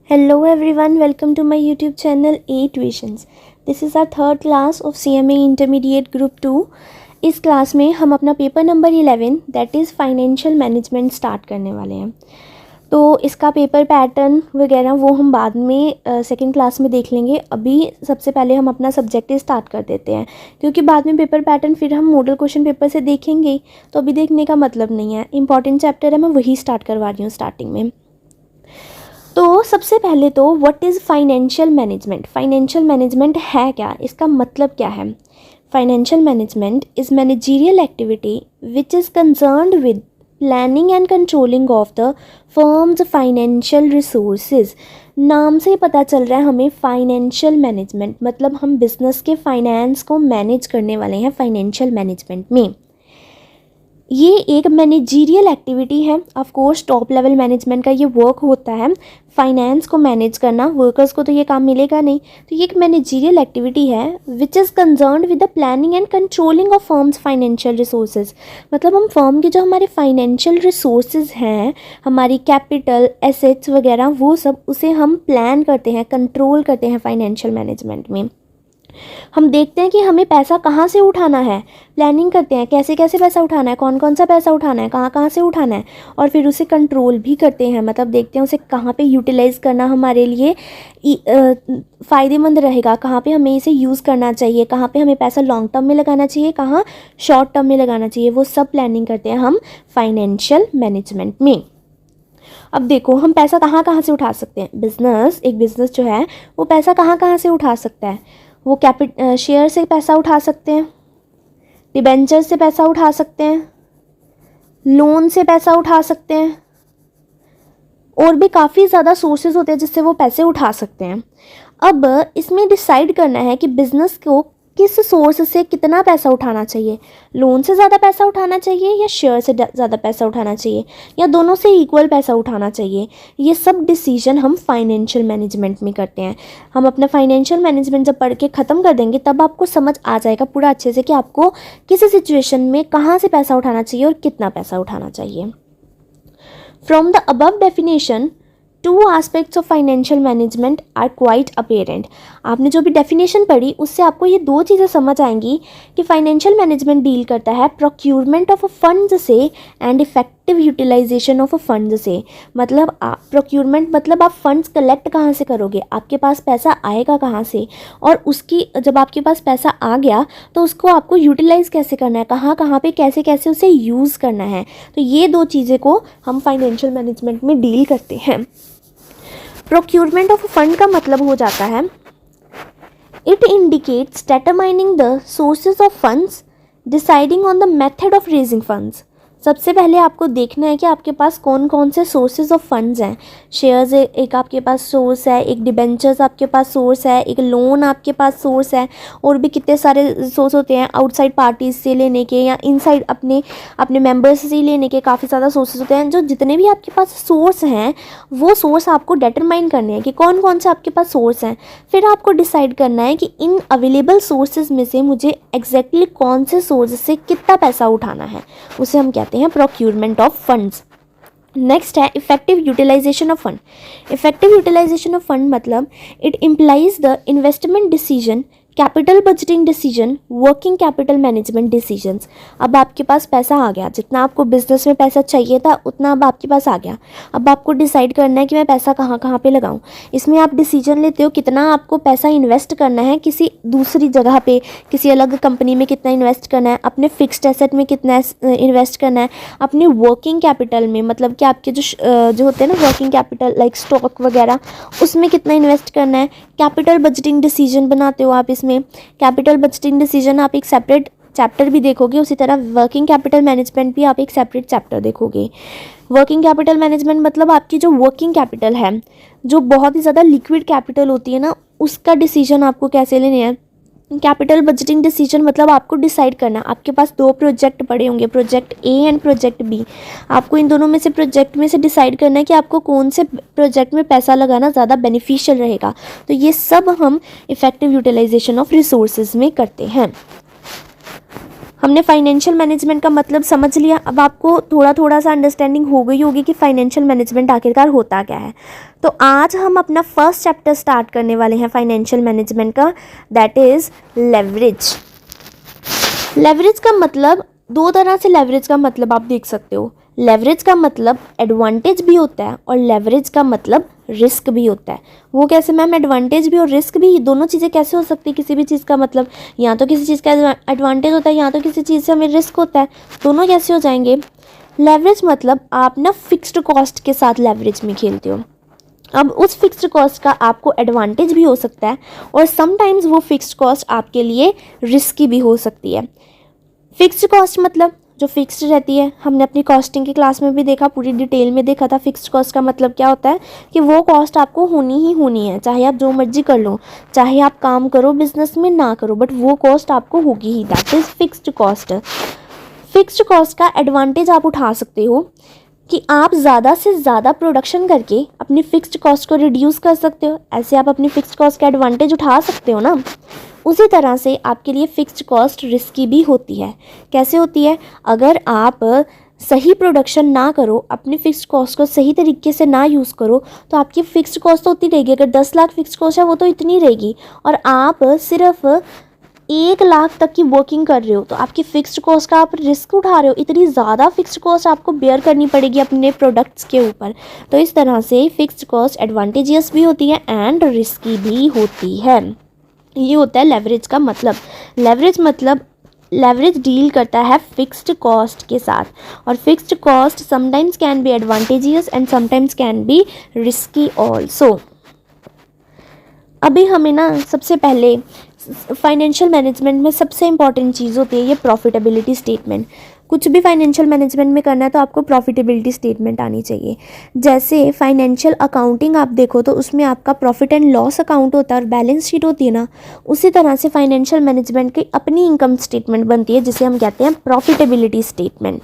Hello everyone, welcome to my YouTube channel A Tuitions. This is our third class of CMA Intermediate Group 2. इस class में हम अपना paper number 11 that is financial management start करने वाले हैं। तो इसका पेपर पैटर्न वगैरह वो हम बाद में सेकंड क्लास में देख लेंगे। अभी सबसे पहले हम अपना सब्जेक्ट स्टार्ट कर देते हैं, क्योंकि बाद में पेपर पैटर्न फिर हम मॉडल क्वेश्चन पेपर से देखेंगे, तो अभी देखने का मतलब नहीं है। इंपॉर्टेंट चैप्टर है, मैं वही स्टार्ट करवा रही हूँ स्टार्टिंग में। तो सबसे पहले तो what is financial management. Financial management है क्या, इसका मतलब क्या है। Financial management is managerial activity which is concerned with planning and controlling of the firms financial resources. नाम से पता चल रहा है हमें फाइनेंशियल मैनेजमेंट, मतलब हम बिजनेस के फाइनेंस को मैनेज करने वाले हैं फाइनेंशियल मैनेजमेंट में। ये एक मैनेजरियल एक्टिविटी है। Of course top level management का ये वर्क होता है, फाइनेंस को मैनेज करना। वर्कर्स को तो ये काम मिलेगा नहीं, तो ये एक मैनेजरियल एक्टिविटी है which is concerned with the planning and controlling of firms financial resources. मतलब हम फर्म के जो हमारे फाइनेंशियल रिसोर्सेज हैं, हमारी कैपिटल एसेट्स वगैरह, वो सब उसे हम प्लान करते हैं, कंट्रोल करते हैं फाइनेंशियल मैनेजमेंट में। हम देखते हैं कि हमें पैसा कहाँ से उठाना है, प्लानिंग करते हैं कैसे कैसे पैसा उठाना है, कौन कौन सा पैसा उठाना है, कहाँ कहाँ से उठाना है, और फिर उसे कंट्रोल भी करते हैं। मतलब देखते हैं उसे कहाँ पे यूटिलाइज़ करना हमारे लिए फ़ायदेमंद रहेगा, कहाँ पे हमें इसे यूज़ करना चाहिए, कहाँ पे हमें पैसा लॉन्ग टर्म में लगाना चाहिए, कहाँ शॉर्ट टर्म में लगाना चाहिए, वो सब प्लानिंग करते हैं हम फाइनेंशियल मैनेजमेंट में। अब देखो हम पैसा कहाँ कहाँ से उठा सकते हैं। एक बिज़नेस जो है वो पैसा कहाँ कहाँ से उठा सकता है। वो शेयर से पैसा उठा सकते हैं, डिबेंचर से पैसा उठा सकते हैं, लोन से पैसा उठा सकते हैं, और भी काफ़ी ज़्यादा सोर्सेज होते हैं जिससे वो पैसे उठा सकते हैं। अब इसमें डिसाइड करना है कि बिज़नेस को किस सोर्स से कितना पैसा उठाना चाहिए। लोन से ज़्यादा पैसा उठाना चाहिए या शेयर से ज़्यादा पैसा उठाना चाहिए, या दोनों से इक्वल पैसा उठाना चाहिए। ये सब डिसीजन हम फाइनेंशियल मैनेजमेंट में करते हैं। हम अपना फाइनेंशियल मैनेजमेंट जब पढ़ के ख़त्म कर देंगे तब आपको समझ आ जाएगा पूरा अच्छे से कि आपको किसी सिचुएशन में कहाँ से पैसा उठाना चाहिए और कितना पैसा उठाना चाहिए। From the above definition two aspects of financial management are quite apparent. आपने जो भी डेफिनेशन पढ़ी उससे आपको ये दो चीज़ें समझ आएंगी कि फाइनेंशियल मैनेजमेंट डील करता है प्रोक्यूरमेंट ऑफ फंड्स से and effective utilization of funds से। मतलब प्रोक्यूरमेंट मतलब आप फंड्स कलेक्ट कहाँ से करोगे, आपके पास पैसा आएगा कहाँ से, और उसकी जब आपके पास पैसा आ गया तो उसको आपको यूटिलाइज़ कैसे करना है, कहाँ कहाँ पे कैसे कैसे उसे यूज़ करना है। तो ये दो चीज़ें को हम फाइनेंशियल मैनेजमेंट में डील करते हैं। प्रोक्यूरमेंट ऑफ फंड का मतलब हो जाता है it indicates determining the sources of funds, deciding on the method of raising funds. सबसे पहले आपको देखना है कि आपके पास कौन कौन से सोर्सेज ऑफ फंड्स हैं। शेयर्स एक आपके पास सोर्स है, एक डिबेंचर्स आपके पास सोर्स है, एक लोन आपके पास सोर्स है, और भी कितने सारे सोर्स होते हैं आउटसाइड पार्टीज से लेने के या इनसाइड अपने मेंबर्स से लेने के। काफ़ी ज़्यादा सोर्सेज होते हैं। जो जितने भी आपके पास सोर्स हैं वो सोर्स आपको डिटरमाइन करने हैं कि कौन कौन से आपके पास सोर्स हैं। फिर आपको डिसाइड करना है कि इन अवेलेबल सोर्सेज में से मुझे एग्जैक्टली कौन से सोर्स से कितना पैसा उठाना है, उसे हम कहते हैं प्रोक्यूरमेंट ऑफ फंड्स। नेक्स्ट है effective utilization of fund. Effective utilization of fund मतलब it implies the investment decision, capital budgeting decision, working capital management decisions. अब आपके पास पैसा आ गया, जितना आपको बिजनेस में पैसा चाहिए था उतना अब आपके पास आ गया। अब आपको डिसाइड करना है कि मैं पैसा कहाँ कहाँ पे लगाऊं। इसमें आप डिसीजन लेते हो कितना आपको पैसा इन्वेस्ट करना है, किसी दूसरी जगह पे, किसी अलग कंपनी में कितना इन्वेस्ट करना है, अपने फिक्स्ड एसेट में कितना इन्वेस्ट करना है, अपने वर्किंग कैपिटल में, मतलब कि आपके जो होते हैं ना वर्किंग कैपिटल लाइक स्टॉक वगैरह, उसमें कितना इन्वेस्ट करना है। कैपिटल बजटिंग डिसीजन बनाते हो आप। इसमें कैपिटल बजटिंग डिसीजन आप एक सेपरेट चैप्टर भी देखोगे, उसी तरह वर्किंग कैपिटल मैनेजमेंट भी आप एक सेपरेट चैप्टर देखोगे। वर्किंग कैपिटल मैनेजमेंट मतलब आपकी जो वर्किंग कैपिटल है, जो बहुत ही ज़्यादा लिक्विड कैपिटल होती है ना, उसका डिसीजन आपको कैसे लेने हैं। कैपिटल बजटिंग डिसीजन मतलब आपको डिसाइड करना, आपके पास दो प्रोजेक्ट पड़े होंगे, project A and project B. आपको इन दोनों में से प्रोजेक्ट में से डिसाइड करना है कि आपको कौन से प्रोजेक्ट में पैसा लगाना ज़्यादा बेनिफिशियल रहेगा। तो ये सब हम इफेक्टिव यूटिलाइजेशन ऑफ रिसोर्सेज में करते हैं। हमने फाइनेंशियल मैनेजमेंट का मतलब समझ लिया। अब आपको थोड़ा थोड़ा सा अंडरस्टैंडिंग हो गई होगी कि फाइनेंशियल मैनेजमेंट आखिरकार होता क्या है। तो आज हम अपना फर्स्ट चैप्टर स्टार्ट करने वाले हैं फाइनेंशियल मैनेजमेंट का, दैट इज़ लेवरेज। लेवरेज का मतलब, दो तरह से लेवरेज का मतलब आप देख सकते हो। लेवरेज का मतलब एडवांटेज भी होता है और लेवरेज का मतलब रिस्क भी होता है। वो कैसे मैम? एडवांटेज भी और रिस्क भी, दोनों चीज़ें कैसे हो सकती है किसी भी चीज़ का? मतलब या तो किसी चीज़ का एडवांटेज होता है या तो किसी चीज़ से हमें रिस्क होता है, दोनों कैसे हो जाएंगे? लेवरेज मतलब आप ना फिक्स्ड कॉस्ट के साथ लेवरेज में खेलते हो। अब उस फिक्स्ड कॉस्ट का आपको एडवांटेज भी हो सकता है और समटाइम्स वो फिक्स्ड कॉस्ट आपके लिए रिस्की भी हो सकती है। फिक्स्ड कॉस्ट मतलब जो फिक्स्ड रहती है, हमने अपनी कॉस्टिंग की क्लास में भी देखा, पूरी डिटेल में देखा था। फिक्स्ड कॉस्ट का मतलब क्या होता है कि वो कॉस्ट आपको होनी ही होनी है, चाहे आप जो मर्जी कर लो, चाहे आप काम करो बिजनेस में ना करो, बट वो कॉस्ट आपको होगी ही। That is fixed cost. Fixed cost का एडवांटेज आप उठा सकते हो कि आप ज़्यादा से ज़्यादा प्रोडक्शन करके अपनी फिक्स्ड कॉस्ट को रिड्यूस कर सकते हो। ऐसे आप अपनी फिक्स्ड कॉस्ट का एडवांटेज उठा सकते हो ना। उसी तरह से आपके लिए फिक्स्ड कॉस्ट रिस्की भी होती है। कैसे होती है? अगर आप सही प्रोडक्शन ना करो, अपनी फिक्स्ड कॉस्ट को सही तरीके से ना यूज़ करो, तो आपकी फिक्स्ड कॉस्ट तो होती रहेगी। अगर 10 लाख फिक्स्ड कॉस्ट है वो तो इतनी रहेगी, और आप सिर्फ 1 लाख तक की वर्किंग कर रहे हो, तो आपकी फिक्स्ड कॉस्ट का आप रिस्क उठा रहे हो। इतनी ज़्यादा फिक्स्ड कॉस्ट आपको बेयर करनी पड़ेगी अपने प्रोडक्ट्स के ऊपर। तो इस तरह से फिक्स्ड कॉस्ट एडवांटेजियस भी होती है एंड रिस्की भी होती है। ये होता है लेवरेज का मतलब। लेवरेज डील करता है फिक्स्ड कॉस्ट के साथ, और fixed cost sometimes can be advantageous and sometimes can be risky also. अभी हमें ना सबसे पहले फाइनेंशियल मैनेजमेंट में सबसे इंपॉर्टेंट चीज़ होती है ये प्रॉफिटेबिलिटी स्टेटमेंट। कुछ भी फाइनेंशियल मैनेजमेंट में करना है तो आपको प्रॉफिटेबिलिटी स्टेटमेंट आनी चाहिए। जैसे फाइनेंशियल अकाउंटिंग आप देखो तो उसमें आपका प्रॉफिट एंड लॉस अकाउंट होता है और बैलेंस शीट होती है ना, उसी तरह से फाइनेंशियल मैनेजमेंट की अपनी इनकम स्टेटमेंट बनती है जिसे हम कहते हैं प्रॉफिटेबिलिटी स्टेटमेंट।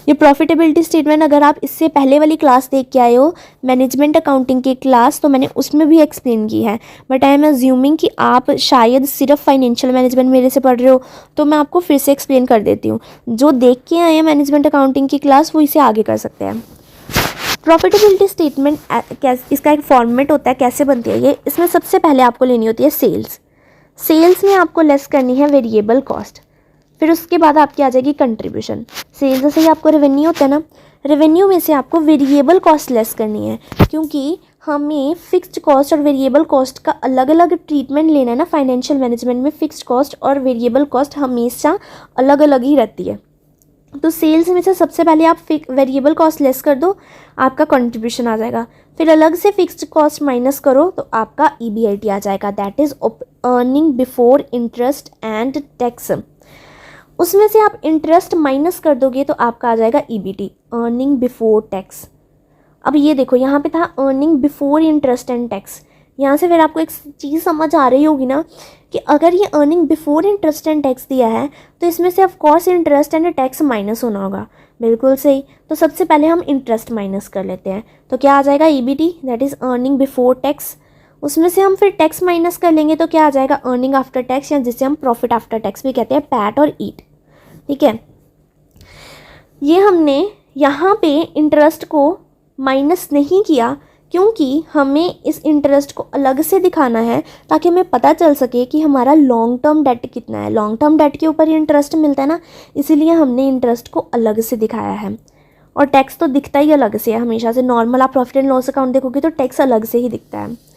ये प्रॉफिटेबिलिटी स्टेटमेंट अगर आप इससे पहले वाली क्लास देख के आए हो, मैनेजमेंट अकाउंटिंग की क्लास, तो मैंने उसमें भी एक्सप्लेन की है, बट आई एम अज्यूमिंग कि आप शायद सिर्फ फाइनेंशियल मैनेजमेंट मेरे से पढ़ रहे हो, तो मैं आपको फिर से एक्सप्लेन कर देती हूँ। जो देख के आए हैं मैनेजमेंट अकाउंटिंग की क्लास वो इसे आगे कर सकते हैं। प्रॉफिटेबिलिटी स्टेटमेंट इसका एक फॉर्मेट होता है, कैसे बनती है ये? इसमें सबसे पहले आपको लेनी होती है सेल्स में आपको लेस करनी है वेरिएबल कॉस्ट, फिर उसके बाद आपकी आ जाएगी कंट्रीब्यूशन। सेल्स से ही आपको रेवेन्यू होता है ना, रेवेन्यू में से आपको वेरिएबल कॉस्ट लेस करनी है, क्योंकि हमें फिक्स्ड कॉस्ट और वेरिएबल कॉस्ट का अलग अलग ट्रीटमेंट लेना है ना। फाइनेंशियल मैनेजमेंट में फिक्स्ड कॉस्ट और वेरिएबल कॉस्ट हमेशा अलग अलग ही रहती है। तो सेल्स में से सबसे पहले आप वेरिएबल कॉस्ट लेस कर दो, आपका कंट्रीब्यूशन आ जाएगा। फिर अलग से फिक्स्ड कॉस्ट माइनस करो तो आपका EBIT आ जाएगा, that is earning before interest and tax. उसमें से आप इंटरेस्ट माइनस कर दोगे तो आपका आ जाएगा EBT, अर्निंग बिफोर टैक्स। अब ये देखो यहाँ पे था earning before interest and tax. यहाँ से फिर आपको एक चीज़ समझ आ रही होगी ना कि अगर ये earning before interest and tax दिया है तो इसमें से of course interest and tax minus होना होगा। बिल्कुल सही। तो सबसे पहले हम इंटरेस्ट माइनस कर लेते हैं, तो क्या आ जाएगा? EBT, that is earning before tax. उसमें से हम फिर टैक्स माइनस कर लेंगे तो क्या आ जाएगा? अर्निंग आफ्टर टैक्स, या जिसे हम प्रॉफिट आफ्टर टैक्स भी कहते हैं, पैट और ईट। ठीक है, ये हमने यहाँ पे इंटरेस्ट को माइनस नहीं किया क्योंकि हमें इस इंटरेस्ट को अलग से दिखाना है ताकि हमें पता चल सके कि हमारा लॉन्ग टर्म डेट कितना है। लॉन्ग टर्म डेट के ऊपर इंटरेस्ट मिलता है ना, इसीलिए हमने इंटरेस्ट को अलग से दिखाया है। और टैक्स तो दिखता ही अलग से है हमेशा से। नॉर्मल आप प्रॉफिट एंड लॉस अकाउंट देखोगे तो टैक्स अलग से ही दिखता है।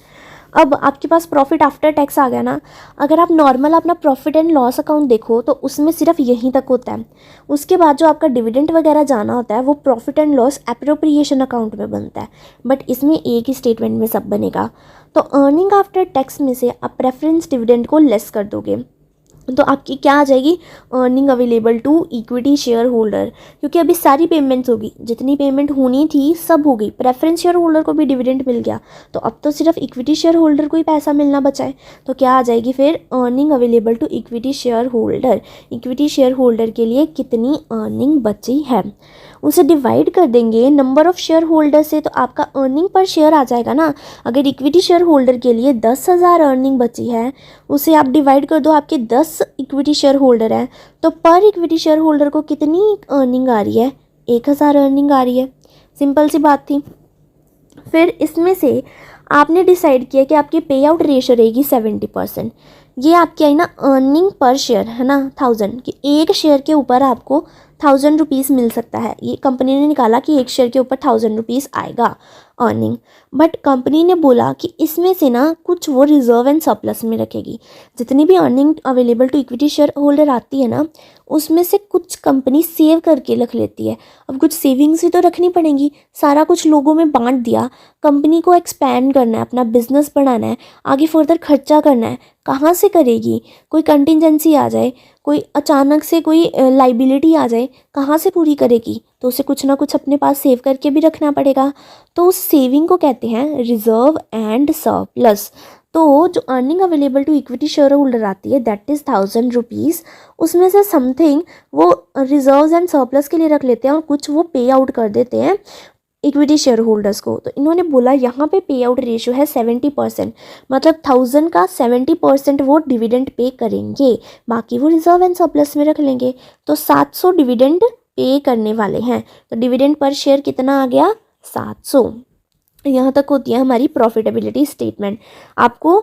अब आपके पास प्रॉफिट आफ्टर टैक्स आ गया ना। अगर आप नॉर्मल अपना प्रॉफिट एंड लॉस अकाउंट देखो तो उसमें सिर्फ यहीं तक होता है। उसके बाद जो आपका डिविडेंड वगैरह जाना होता है वो profit and loss appropriation account में बनता है, बट इसमें एक ही स्टेटमेंट में सब बनेगा। तो अर्निंग आफ्टर टैक्स में से आप प्रेफरेंस डिविडेंड को लेस कर दोगे तो आपकी क्या आ जाएगी? Earning available to equity share holder, क्योंकि अभी सारी पेमेंट्स होगी, जितनी पेमेंट होनी थी सब हो गई। प्रेफरेंस शेयर होल्डर को भी डिविडेंड मिल गया, तो अब तो सिर्फ इक्विटी शेयर होल्डर को ही पैसा मिलना बचा है। तो क्या आ जाएगी फिर? Earning available to equity share holder. Equity share holder के लिए कितनी अर्निंग बची है। उसे डिवाइड कर देंगे नंबर ऑफ़ शेयर होल्डर से, तो आपका अर्निंग पर शेयर आ जाएगा ना। अगर इक्विटी शेयर होल्डर के लिए 10,000 अर्निंग बची है, उसे आप डिवाइड कर दो, आपके 10 इक्विटी शेयर होल्डर हैं, तो पर इक्विटी शेयर होल्डर को कितनी अर्निंग आ रही है? 1,000 अर्निंग आ रही है। सिंपल सी बात थी। फिर इसमें से आपने डिसाइड किया कि आपकी पे आउट रेशियो रहेगी 70%। ये आपकी आई ना अर्निंग पर शेयर, है ना, 1000 कि एक शेयर के ऊपर आपको 1000 रुपीज़ मिल सकता है। ये कंपनी ने निकाला कि एक शेयर के ऊपर 1000 रुपीज़ आएगा अर्निंग। बट कंपनी ने बोला कि इसमें से ना कुछ वो रिजर्व एंड सरप्लस में रखेगी। जितनी भी earning available to equity share holder आती है ना, उसमें से कुछ कंपनी सेव करके रख लेती है। अब कुछ सेविंग्स भी तो रखनी पड़ेंगी। सारा कुछ लोगों में बांट दिया। कंपनी को एक्सपैंड करना है, अपना बिजनेस बढ़ाना है, आगे फर्दर खर्चा करना है, कहाँ से करेगी? कोई कंटिजेंसी आ जाए, कोई अचानक से कोई लाइबिलिटी आ जाए, कहाँ से पूरी करेगी? तो उसे कुछ ना कुछ अपने पास सेव करके भी रखना पड़ेगा। तो उस सेविंग को कहते हैं रिजर्व एंड सरप्लस। तो जो earning available to equity share holder आती है दैट इज़ 1000 रुपीज़, उसमें से समथिंग वो रिजर्व एंड सरप्लस के लिए रख लेते हैं और कुछ वो पे आउट कर देते हैं इक्विटी शेयर होल्डर्स को। तो इन्होंने बोला यहाँ पे पे आउट रेशियो है 70%, मतलब 1000 का 70% वो डिविडेंड पे करेंगे, बाकी वो रिजर्व एंड सरप्लस में रख लेंगे। तो 700 डिविडेंड पे करने वाले हैं। तो डिविडेंड पर शेयर कितना आ गया? 700। यहाँ तक होती है हमारी प्रॉफिटेबिलिटी स्टेटमेंट। आपको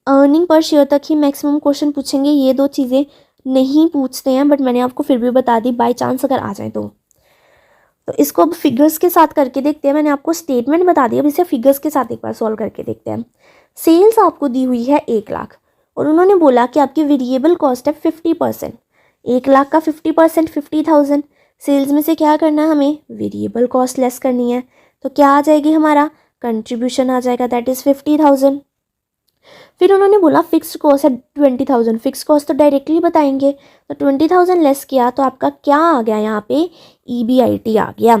अर्निंग पर शेयर तक ही मैक्सिमम क्वेश्चन पूछेंगे, ये दो चीज़ें नहीं पूछते हैं, बट मैंने आपको फिर भी बता दी, बाय चांस अगर आ जाए तो इसको अब फिगर्स के साथ करके देखते हैं। मैंने आपको स्टेटमेंट बता दी, अब इसे फिगर्स के साथ एक बार सॉल्व करके देखते हैं। सेल्स आपको दी हुई है 1 लाख और उन्होंने बोला कि आपकी वेरिएबल कॉस्ट है 50%। 1 लाख का 50% 50,000। सेल्स में से क्या करना है हमें? वेरिएबल कॉस्ट लेस करनी है। तो क्या आ जाएगी? हमारा कंट्रीब्यूशन आ जाएगा, दैट इज़ 50,000। फिर उन्होंने बोला फिक्स्ड कॉस्ट है 20,000। फिक्स्ड कॉस्ट तो डायरेक्टली बताएंगे, तो 20,000 लेस किया तो आपका क्या आ गया? यहाँ पे EBIT आ गया।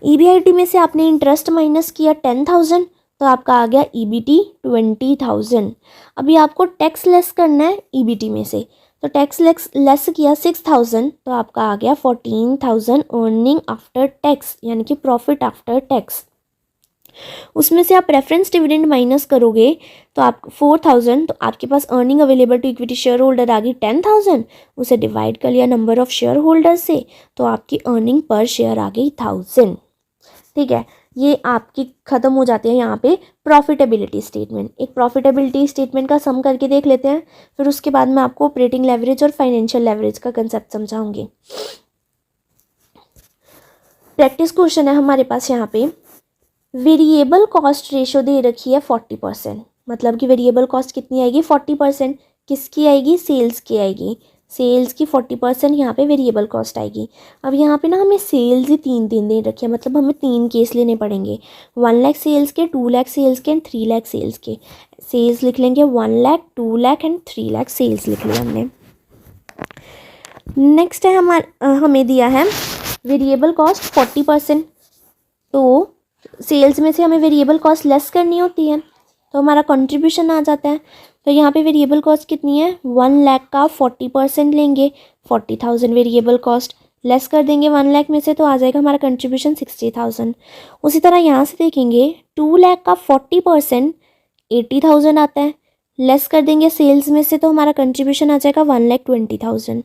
EBIT में से आपने इंटरेस्ट माइनस किया 10,000, तो आपका आ गया EBT 20,000। अभी आपको टैक्स लेस करना है EBT में से, तो टैक्स लेस किया 6,000, तो आपका आ गया 14,000 अर्निंग आफ्टर टैक्स, यानी कि प्रॉफिट आफ्टर टैक्स। उसमें से आप रेफरेंस डिविडेंड माइनस करोगे तो आप 4,000, तो आपके पास earning available to equity share holder आ गई 10,000। उसे डिवाइड कर लिया नंबर ऑफ शेयर होल्डर से, तो आपकी अर्निंग पर शेयर आ गई 1000। ठीक है, ये आपकी ख़त्म हो जाती है यहाँ पे प्रॉफिटेबिलिटी स्टेटमेंट। एक प्रॉफिटेबिलिटी स्टेटमेंट का सम करके देख लेते हैं, फिर उसके बाद मैं आपको ऑपरेटिंग लेवरेज और फाइनेंशियल लेवरेज का कंसेप्ट समझाऊंगी। प्रैक्टिस क्वेश्चन है हमारे पास यहाँ पे। वेरिएबल कॉस्ट रेशो दे रखी है 40%, मतलब कि वेरिएबल कॉस्ट कितनी आएगी? 40%। किसकी आएगी? सेल्स की आएगी। सेल्स की 40% यहाँ पे वेरिएबल कॉस्ट आएगी। अब यहाँ पे ना हमें सेल्स ही 3 दे रखी है, मतलब हमें 3 केस लेने पड़ेंगे, 1 लाख सेल्स के, 2 लाख सेल्स के एंड 3 लाख सेल्स के। सेल्स लिख लेंगे 1 लाख, 2 लाख एंड 3 लाख सेल्स लिख लिया हमने। नेक्स्ट है हमें दिया है वेरिएबल कॉस्ट 40%, तो सेल्स में से हमें वेरिएबल कॉस्ट लेस करनी होती है, तो हमारा कंट्रीब्यूशन आ जाता है। तो यहाँ पे वेरिएबल कॉस्ट कितनी है? 1 लाख का 40% लेंगे, 40,000 वेरिएबल कॉस्ट लेस कर देंगे 1 लाख में से, तो आ जाएगा हमारा कंट्रीब्यूशन 60,000। उसी तरह यहाँ से देखेंगे 2 लाख का 40% 80,000 आता है, लेस कर देंगे सेल्स में से, तो हमारा कंट्रीब्यूशन आ जाएगा 1,20,000।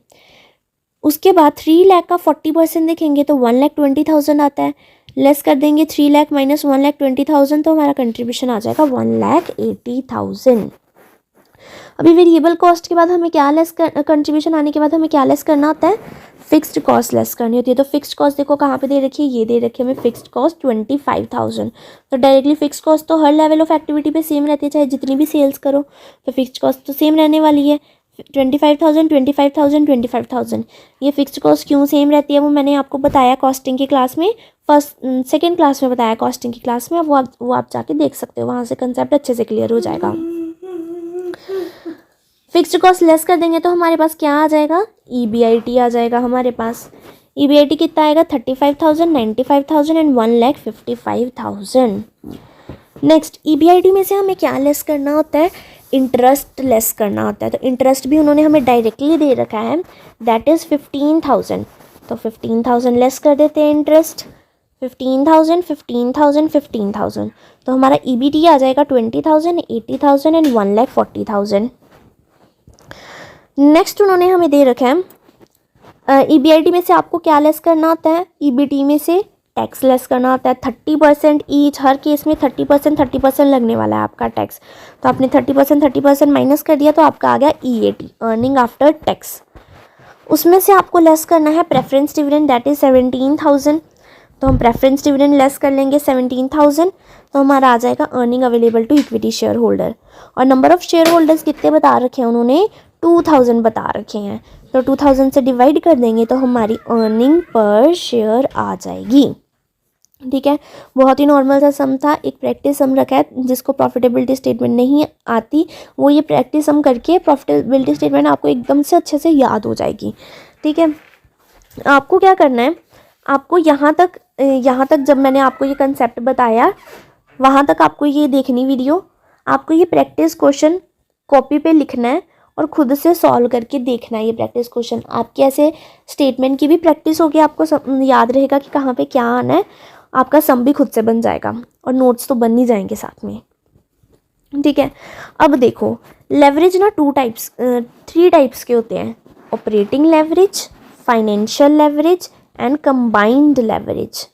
उसके बाद 3 लाख का 40% देखेंगे तो 1,20,000 आता है, लेस कर देंगे 3 लाख माइनस 1,20,000, तो हमारा कंट्रीब्यूशन आ जाएगा 1,80,000। अभी वेरिएबल कॉस्ट के बाद हमें क्या लेस कर, कंट्रीब्यूशन आने के बाद हमें क्या लेस करना होता है? फिक्स्ड कॉस्ट लेस करनी होती है। तो फिक्स्ड कॉस्ट देखो कहाँ पे दे रखी है, ये दे रखी है हमें फिक्स्ड कॉस्ट 25,000। तो डायरेक्टली फिक्स्ड कॉस्ट तो हर लेवल ऑफ एक्टिविटी पे सेम रहती है, चाहे जितनी भी सेल्स करो, तो फिक्स्ड कॉस्ट तो सेम रहने वाली है। 25,000 25,000 25,000। ये फिक्स्ड कॉस्ट क्यों सेम रहती है वो मैंने आपको बताया कॉस्टिंग की क्लास में, सेकेंड क्लास में बताया कॉस्टिंग की क्लास में। वो आप जाके देख सकते हो, वहाँ से कंसेप्ट अच्छे से क्लियर हो जाएगा। फिक्स्ड कॉस्ट लेस कर देंगे तो हमारे पास क्या आ जाएगा? EBIT आ जाएगा हमारे पास। EBIT कितना आएगा? 35,000 95,000 एंड 1,55,000। नेक्स्ट EBIT में से हमें क्या लेस करना होता है? इंटरेस्ट लेस करना होता है। तो इंटरेस्ट भी उन्होंने हमें डायरेक्टली दे रखा है, दैट इज़ 15,000। तो 15,000 लेस कर देते हैं इंटरेस्ट, 15,000, 15,000, 15,000, तो हमारा EBT आ जाएगा 20,000, 80,000 एंड 1,40,000। नेक्स्ट उन्होंने हमें दे रखा है EBIT में से आपको क्या लेस करना होता है, EBT में से टैक्स लेस करना होता है 30% ईच, हर केस में 30% लगने वाला है आपका टैक्स। तो आपने 30% माइनस कर दिया तो आपका आ गया EAT, अर्निंग आफ्टर टैक्स। उसमें से आपको लेस करना है प्रेफरेंस डिविडेंड, दैट इज 17,000, तो हम प्रेफरेंस डिविडेंड लेस कर लेंगे 17,000, तो हमारा आ जाएगा earning available to equity share holder. और नंबर ऑफ शेयर होल्डर्स कितने बता रखे हैं उन्होंने, 2000 बता रखे हैं, तो 2000 से डिवाइड कर देंगे तो हमारी अर्निंग पर शेयर आ जाएगी। ठीक है, बहुत ही नॉर्मल सा सम था, एक प्रैक्टिस सम रखा है, जिसको प्रॉफिटेबिलिटी स्टेटमेंट नहीं आती वो ये प्रैक्टिस सम करके प्रॉफिटेबिलिटी स्टेटमेंट आपको एकदम से अच्छे से याद हो जाएगी। ठीक है, आपको क्या करना है, आपको यहाँ तक जब मैंने आपको ये कंसेप्ट बताया वहाँ तक आपको ये देखनी वीडियो, आपको ये प्रैक्टिस क्वेश्चन कॉपी पे लिखना है और खुद से सॉल्व करके देखना है ये प्रैक्टिस क्वेश्चन। आपके ऐसे स्टेटमेंट की भी प्रैक्टिस होगी, आपको याद रहेगा कि कहाँ पे क्या आना है, आपका सम भी खुद से बन जाएगा और नोट्स तो बन ही जाएंगे साथ में। ठीक है, अब देखो लेवरेज ना 3 टाइप्स के होते हैं, operating leverage, financial leverage and combined leverage.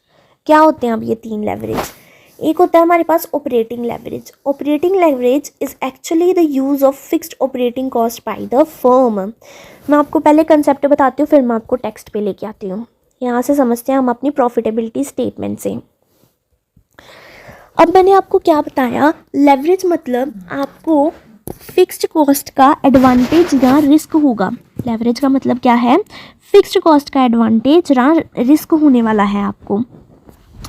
क्या होते हैं अब ये 3 लेवरेज? एक होता है हमारे पास operating leverage. Operating leverage is actually the use of fixed operating cost by the firm. मैं आपको पहले कंसेप्ट बताती हूँ, फिर मैं आपको टेक्स्ट पे लेके आती हूँ। यहाँ से समझते हैं हम अपनी प्रॉफिटेबिलिटी स्टेटमेंट से। अब मैंने आपको क्या बताया, लेवरेज मतलब आपको फिक्स्ड कॉस्ट का एडवांटेज या रिस्क होगा। लेवरेज का मतलब क्या है, फिक्स्ड कॉस्ट का एडवांटेज या रिस्क होने वाला है आपको।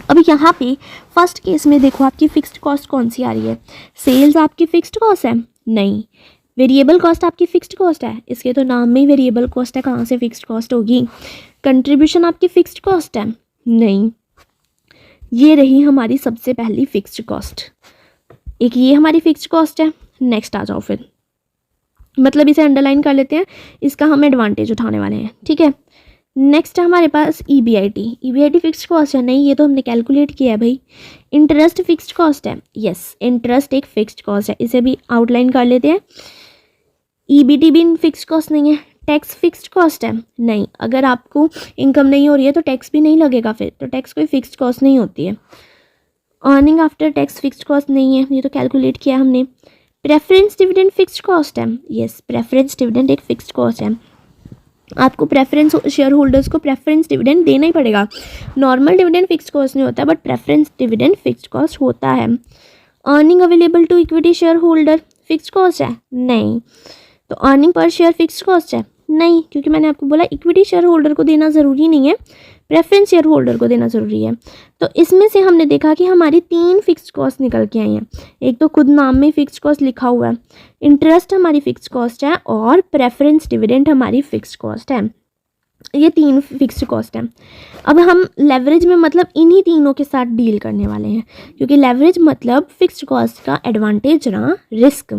अब यहाँ पे फर्स्ट केस में देखो आपकी फिक्स्ड कॉस्ट कौन सी आ रही है, सेल्स आपकी फिक्स्ड कॉस्ट है? नहीं। वेरिएबल कॉस्ट आपकी फिक्स्ड कॉस्ट है? इसके तो नाम में ही वेरिएबल कॉस्ट है, कहाँ से फिक्स्ड कॉस्ट होगी? कंट्रीब्यूशन आपकी फिक्स्ड कॉस्ट है? नहीं। ये रही हमारी सबसे पहली फिक्स्ड कॉस्ट, एक ये हमारी फिक्स्ड कॉस्ट है। नेक्स्ट आ जाओ फिर, मतलब इसे अंडरलाइन कर लेते हैं, इसका हम एडवांटेज उठाने वाले हैं। ठीक है, नेक्स्ट है हमारे पास EBIT फिक्स्ड कॉस्ट है? नहीं, ये तो हमने कैलकुलेट किया है भाई। इंटरेस्ट फिक्स्ड कॉस्ट है? यस, इंटरेस्ट एक फिक्स्ड कॉस्ट है, इसे भी आउटलाइन कर लेते हैं। EBT भी फिक्स्ड कॉस्ट नहीं है। टैक्स फिक्स्ड कॉस्ट है? नहीं, अगर आपको इनकम नहीं हो रही है तो टैक्स भी नहीं लगेगा, फिर तो टैक्स कोई फिक्स्ड कॉस्ट नहीं होती है। Earning after tax fixed cost नहीं है, ये तो कैलकुलेट किया हमने। प्रेफरेंस डिविडेंड फिक्स्ड कॉस्ट है? यस, प्रेफरेंस डिविडेंड एक फिक्स्ड कॉस्ट है, आपको प्रेफरेंस शेयर होल्डर्स को प्रेफरेंस डिविडेंड देना ही पड़ेगा। नॉर्मल डिविडेंड फिक्स्ड कॉस्ट नहीं होता, but preference dividend fixed cost होता है। Earning available to equity share holder fixed cost है? नहीं। तो earning per share fixed cost है? नहीं, क्योंकि मैंने आपको बोला इक्विटी शेयर होल्डर को देना ज़रूरी नहीं है, प्रेफरेंस शेयर होल्डर को देना ज़रूरी है। तो इसमें से हमने देखा कि हमारी 3 फिक्स्ड कॉस्ट निकल के आई हैं। एक तो खुद नाम में फिक्स्ड कॉस्ट लिखा हुआ है, इंटरेस्ट हमारी फिक्स्ड कॉस्ट है और प्रेफरेंस डिविडेंड हमारी फिक्स्ड कॉस्ट है। ये 3 फिक्स्ड कॉस्ट हैं। अब हम लेवरेज में मतलब इन्हीं तीनों के साथ डील करने वाले हैं, क्योंकि लेवरेज मतलब फिक्स्ड कॉस्ट का एडवांटेज ना रिस्क।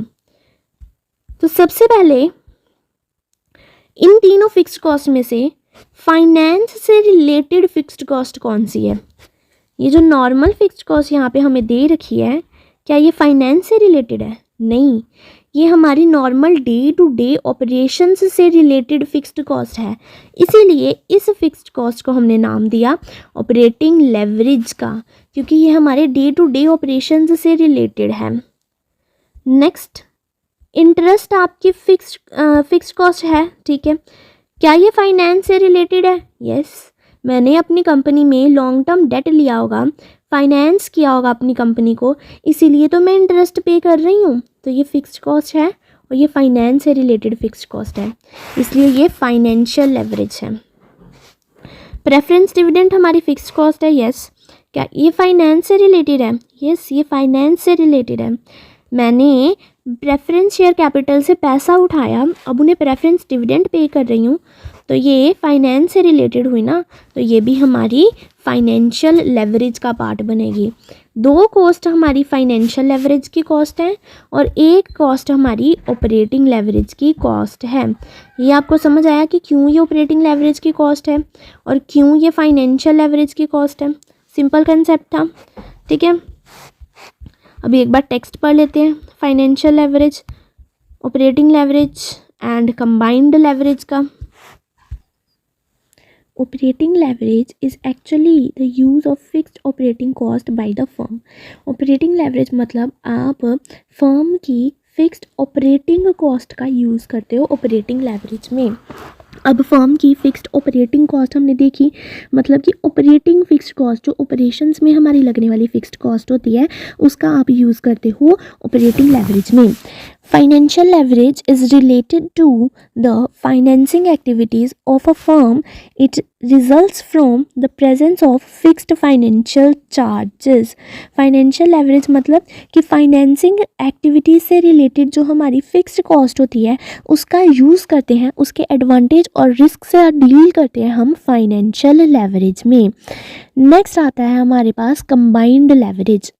तो सबसे पहले इन तीनों फिक्स्ड कॉस्ट में से फाइनेंस से रिलेटेड फिक्स्ड कॉस्ट कौन सी है? ये जो नॉर्मल फिक्स्ड कॉस्ट यहाँ पे हमें दे रखी है, क्या ये फाइनेंस से रिलेटेड है? नहीं, ये हमारी normal day to day operations से रिलेटेड फिक्स्ड कॉस्ट है। इसीलिए इस फिक्स्ड कॉस्ट को हमने नाम दिया ऑपरेटिंग लेवरेज का, क्योंकि ये हमारे डे टू डे ऑपरेशंस से रिलेटेड है। नेक्स्ट, इंटरेस्ट आपकी फिक्स्ड कॉस्ट है, ठीक है। क्या ये फाइनेंस से रिलेटेड है? यस, मैंने अपनी कंपनी में लॉन्ग टर्म डेट लिया होगा, फाइनेंस किया होगा अपनी कंपनी को, इसीलिए तो मैं इंटरेस्ट पे कर रही हूँ। तो ये फिक्स्ड कॉस्ट है और ये फाइनेंस से रिलेटेड फिक्स्ड कॉस्ट है, इसलिए ये फाइनेंशियल लेवरेज है। प्रेफरेंस डिविडेंड हमारी फिक्स्ड कॉस्ट है, यस। क्या ये फाइनेंस से रिलेटेड है? यस, ये फाइनेंस से रिलेटेड है। मैंने प्रेफरेंस शेयर कैपिटल से पैसा उठाया, अब उन्हें प्रेफरेंस डिविडेंड पे कर रही हूँ, तो ये फाइनेंस से रिलेटेड हुई ना, तो ये भी हमारी फाइनेंशियल लेवरेज का पार्ट बनेगी। दो कॉस्ट हमारी फाइनेंशियल लेवरेज की कॉस्ट है और एक कॉस्ट हमारी ऑपरेटिंग लेवरेज की कॉस्ट है। ये आपको समझ आया कि क्यों ये ऑपरेटिंग लेवरेज की कॉस्ट है और क्यों ये फाइनेंशियल लेवरेज की कॉस्ट है। सिंपल कंसेप्ट था, ठीक है। अभी एक बार टेक्स्ट पढ़ लेते हैं। Financial leverage, operating leverage and combined leverage का। Operating leverage is actually the use of fixed operating cost by the firm. Operating leverage मतलब आप फर्म की फिक्स्ड ऑपरेटिंग कॉस्ट का यूज़ करते हो ऑपरेटिंग लेवरेज में। अब फर्म की फिक्स्ड ऑपरेटिंग कॉस्ट हमने देखी, मतलब कि ऑपरेटिंग फिक्स्ड कॉस्ट जो ऑपरेशंस में हमारी लगने वाली फिक्स्ड कॉस्ट होती है उसका आप यूज़ करते हो ऑपरेटिंग लेवरेज में। Financial leverage is related to the financing activities of a firm. It results from the presence of fixed financial charges. Financial leverage मतलब कि फाइनेंसिंग एक्टिविटीज़ से रिलेटेड जो हमारी फिक्स्ड कॉस्ट होती है उसका यूज़ करते हैं, उसके एडवांटेज और रिस्क से डील करते हैं हम फाइनेंशियल लेवरेज में। नेक्स्ट आता है हमारे पास कंबाइंड लेवरेज।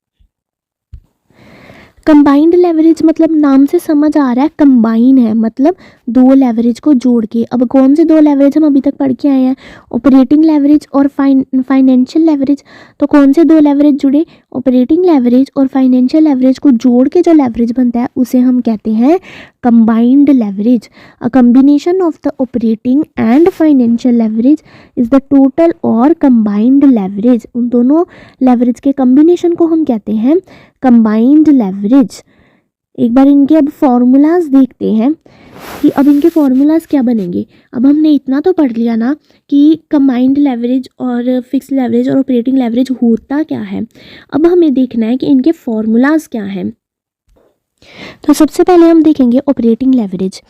कंबाइंड लेवरेज मतलब नाम से समझ आ रहा है कंबाइन है, मतलब दो लेवरेज को जोड़ के। अब कौन से दो लेवरेज हम अभी तक पढ़ के आए हैं? ऑपरेटिंग लेवरेज और फाइनेंशियल लेवरेज। तो कौन से दो लेवरेज जुड़े? ऑपरेटिंग लेवरेज और फाइनेंशियल लेवरेज को जोड़ के जो लेवरेज बनता है उसे हम कहते हैं combined leverage. A combination of the operating and financial leverage is the total और कंबाइंड लेवरेज। उन दोनों लेवरेज के कम्बिनेशन को हम कहते हैं कंबाइंड लेवरेज। एक बार इनके अब फॉर्मूलाज देखते हैं कि अब इनके फॉर्मूलाज क्या बनेंगे। अब हमने इतना तो पढ़ लिया ना कि कंबाइंड लेवरेज और फिक्स लेवरेज और ऑपरेटिंग लेवरेज होता क्या है। अब हमें देखना है कि इनके फॉर्मूलाज क्या हैं। तो सबसे पहले हम देखेंगे operating leverage.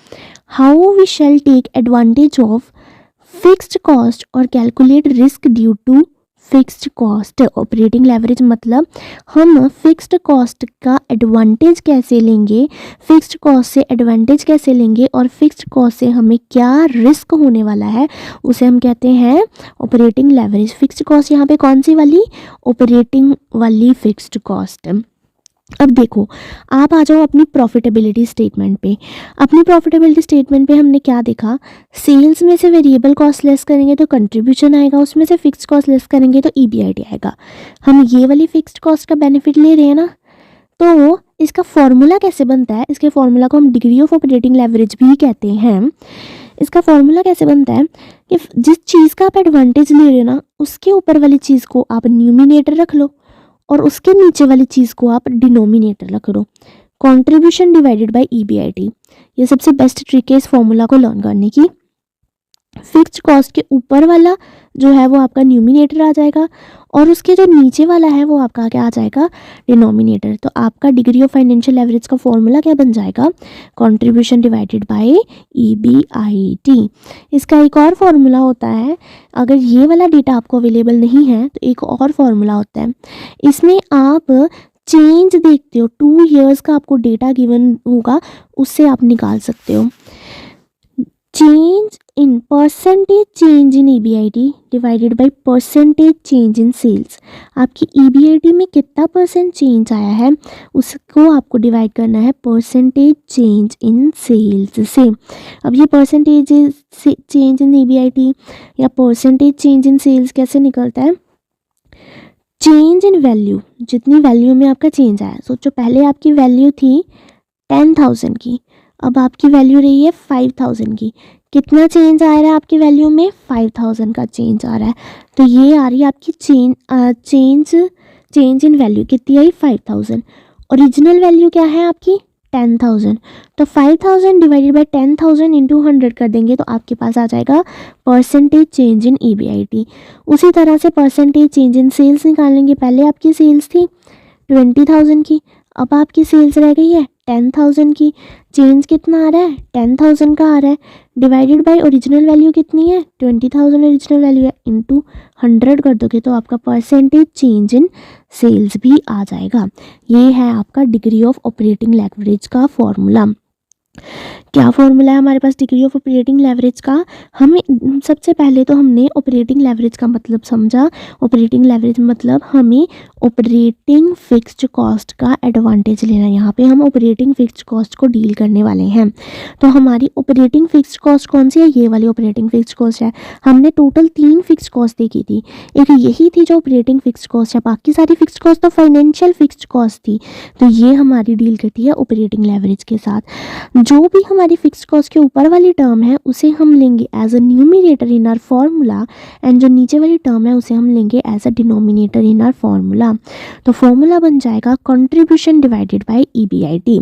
How we shall take advantage of fixed cost और calculate risk due to fixed cost. Operating leverage मतलब हम फिक्स्ड कॉस्ट का एडवांटेज कैसे लेंगे, फिक्स्ड कॉस्ट से एडवांटेज कैसे लेंगे और फिक्स्ड कॉस्ट से हमें क्या रिस्क होने वाला है उसे हम कहते हैं ऑपरेटिंग लेवरेज। फिक्स्ड कॉस्ट यहाँ पे कौन सी वाली? ऑपरेटिंग वाली फिक्स्ड कॉस्ट। अब देखो, आप आ जाओ अपनी प्रॉफिटेबिलिटी स्टेटमेंट पे। अपनी प्रॉफिटेबिलिटी स्टेटमेंट पे हमने क्या देखा? सेल्स में से वेरिएबल कॉस्ट लेस करेंगे तो कंट्रीब्यूशन आएगा, उसमें से फिक्स्ड कॉस्ट लेस करेंगे तो ईबीआईटी आएगा। हम ये वाली फिक्स्ड कॉस्ट का बेनिफिट ले रहे हैं ना, तो इसका फॉर्मूला कैसे बनता है? इसके फॉर्मूला को हम डिग्री ऑफ ऑपरेटिंग लेवरेज भी कहते हैं। इसका फॉर्मूला कैसे बनता है कि जिस चीज़ का आप एडवांटेज ले रहे हो ना उसके ऊपर वाली चीज़ को आप न्यूमिनेटर रख लो और उसके नीचे वाली चीज़ को आप डिनोमिनेटर रख लो। कंट्रीब्यूशन डिवाइडेड बाय ईबीआईटी, ये सबसे बेस्ट ट्रिक है इस फॉर्मूला को लर्न करने की। फिक्स्ड कॉस्ट के ऊपर वाला जो है वो आपका न्यूमिनेटर आ जाएगा और उसके जो नीचे वाला है वो आपका क्या आ जाएगा? डिनोमिनेटर। तो आपका डिग्री ऑफ फाइनेंशियल लेवरेज का फॉर्मूला क्या बन जाएगा? Contribution divided by EBIT. इसका एक और फॉर्मूला होता है, अगर ये वाला डेटा आपको अवेलेबल नहीं है तो एक और फॉर्मूला होता है। इसमें आप चेंज देखते हो, 2 ईयर्स का आपको डेटा गिवन होगा उससे आप निकाल सकते हो। Change in percentage change in EBIT divided by percentage change in sales. आपकी ईबीआईटी में कितना परसेंट चेंज आया है उसको आपको डिवाइड करना है परसेंटेज चेंज इन सेल्स से। अब ये परसेंटेज चेंज इन ईबीआईटी या परसेंटेज चेंज इन सेल्स कैसे निकलता है? चेंज इन वैल्यू, जितनी वैल्यू में आपका चेंज आया। सोचो पहले आपकी वैल्यू थी 10,000 की, अब आपकी वैल्यू रही है 5,000 की। कितना चेंज आ रहा है आपकी वैल्यू में? 5,000 का चेंज आ रहा है। तो ये आ रही है आपकी चेंज इन वैल्यू कितनी आई? 5,000। ओरिजिनल वैल्यू क्या है आपकी? 10,000। तो 5,000 डिवाइडेड बाय 10,000 इंटू 100 कर देंगे तो आपके पास आ जाएगा परसेंटेज चेंज इन ईबीआईटी। उसी तरह से परसेंटेज चेंज इन सेल्स निकालेंगे। पहले आपकी सेल्स थी 20,000 की, अब आपकी सेल्स रह गई है 10,000 की। चेंज कितना आ रहा है? 10,000 का आ रहा है। डिवाइडेड बाय ओरिजिनल वैल्यू कितनी है? 20,000 ओरिजिनल वैल्यू है, इंटू 100 कर दोगे तो आपका परसेंटेज चेंज इन सेल्स भी आ जाएगा। ये है आपका डिग्री ऑफ ऑपरेटिंग लेवरेज का फॉर्मूला। क्या फॉर्मूला है हमारे पास डिग्री ऑफ ऑपरेटिंग लेवरेज का। हमें सबसे पहले तो हमने ऑपरेटिंग लेवरेज का मतलब समझा। ऑपरेटिंग लेवरेज मतलब हमें ऑपरेटिंग फिक्स्ड कॉस्ट का एडवांटेज लेना। यहाँ पे हम ऑपरेटिंग फिक्स्ड कॉस्ट को डील करने वाले हैं। तो हमारी ऑपरेटिंग फिक्स्ड कॉस्ट कौन सी है, ये वाली ऑपरेटिंग फिक्स्ड कॉस्ट है। हमने टोटल 3 फिक्स्ड कॉस्ट देखी थी, एक यही थी जो ऑपरेटिंग फिक्स्ड कॉस्ट है, बाकी सारी फिक्स्ड कॉस्ट तो फाइनेंशियल फिक्स्ड कॉस्ट थी। तो ये हमारी डील करती है ऑपरेटिंग लेवरेज के साथ। जो भी हमारी फिक्स्ड कॉस्ट के ऊपर वाली टर्म है उसे हम लेंगे as a numerator in our formula, and जो नीचे वाली टर्म है उसे हम लेंगे as a denominator in our formula. तो फॉर्मूला बन जाएगा कंट्रीब्यूशन डिवाइडेड बाय ईबीआईटी।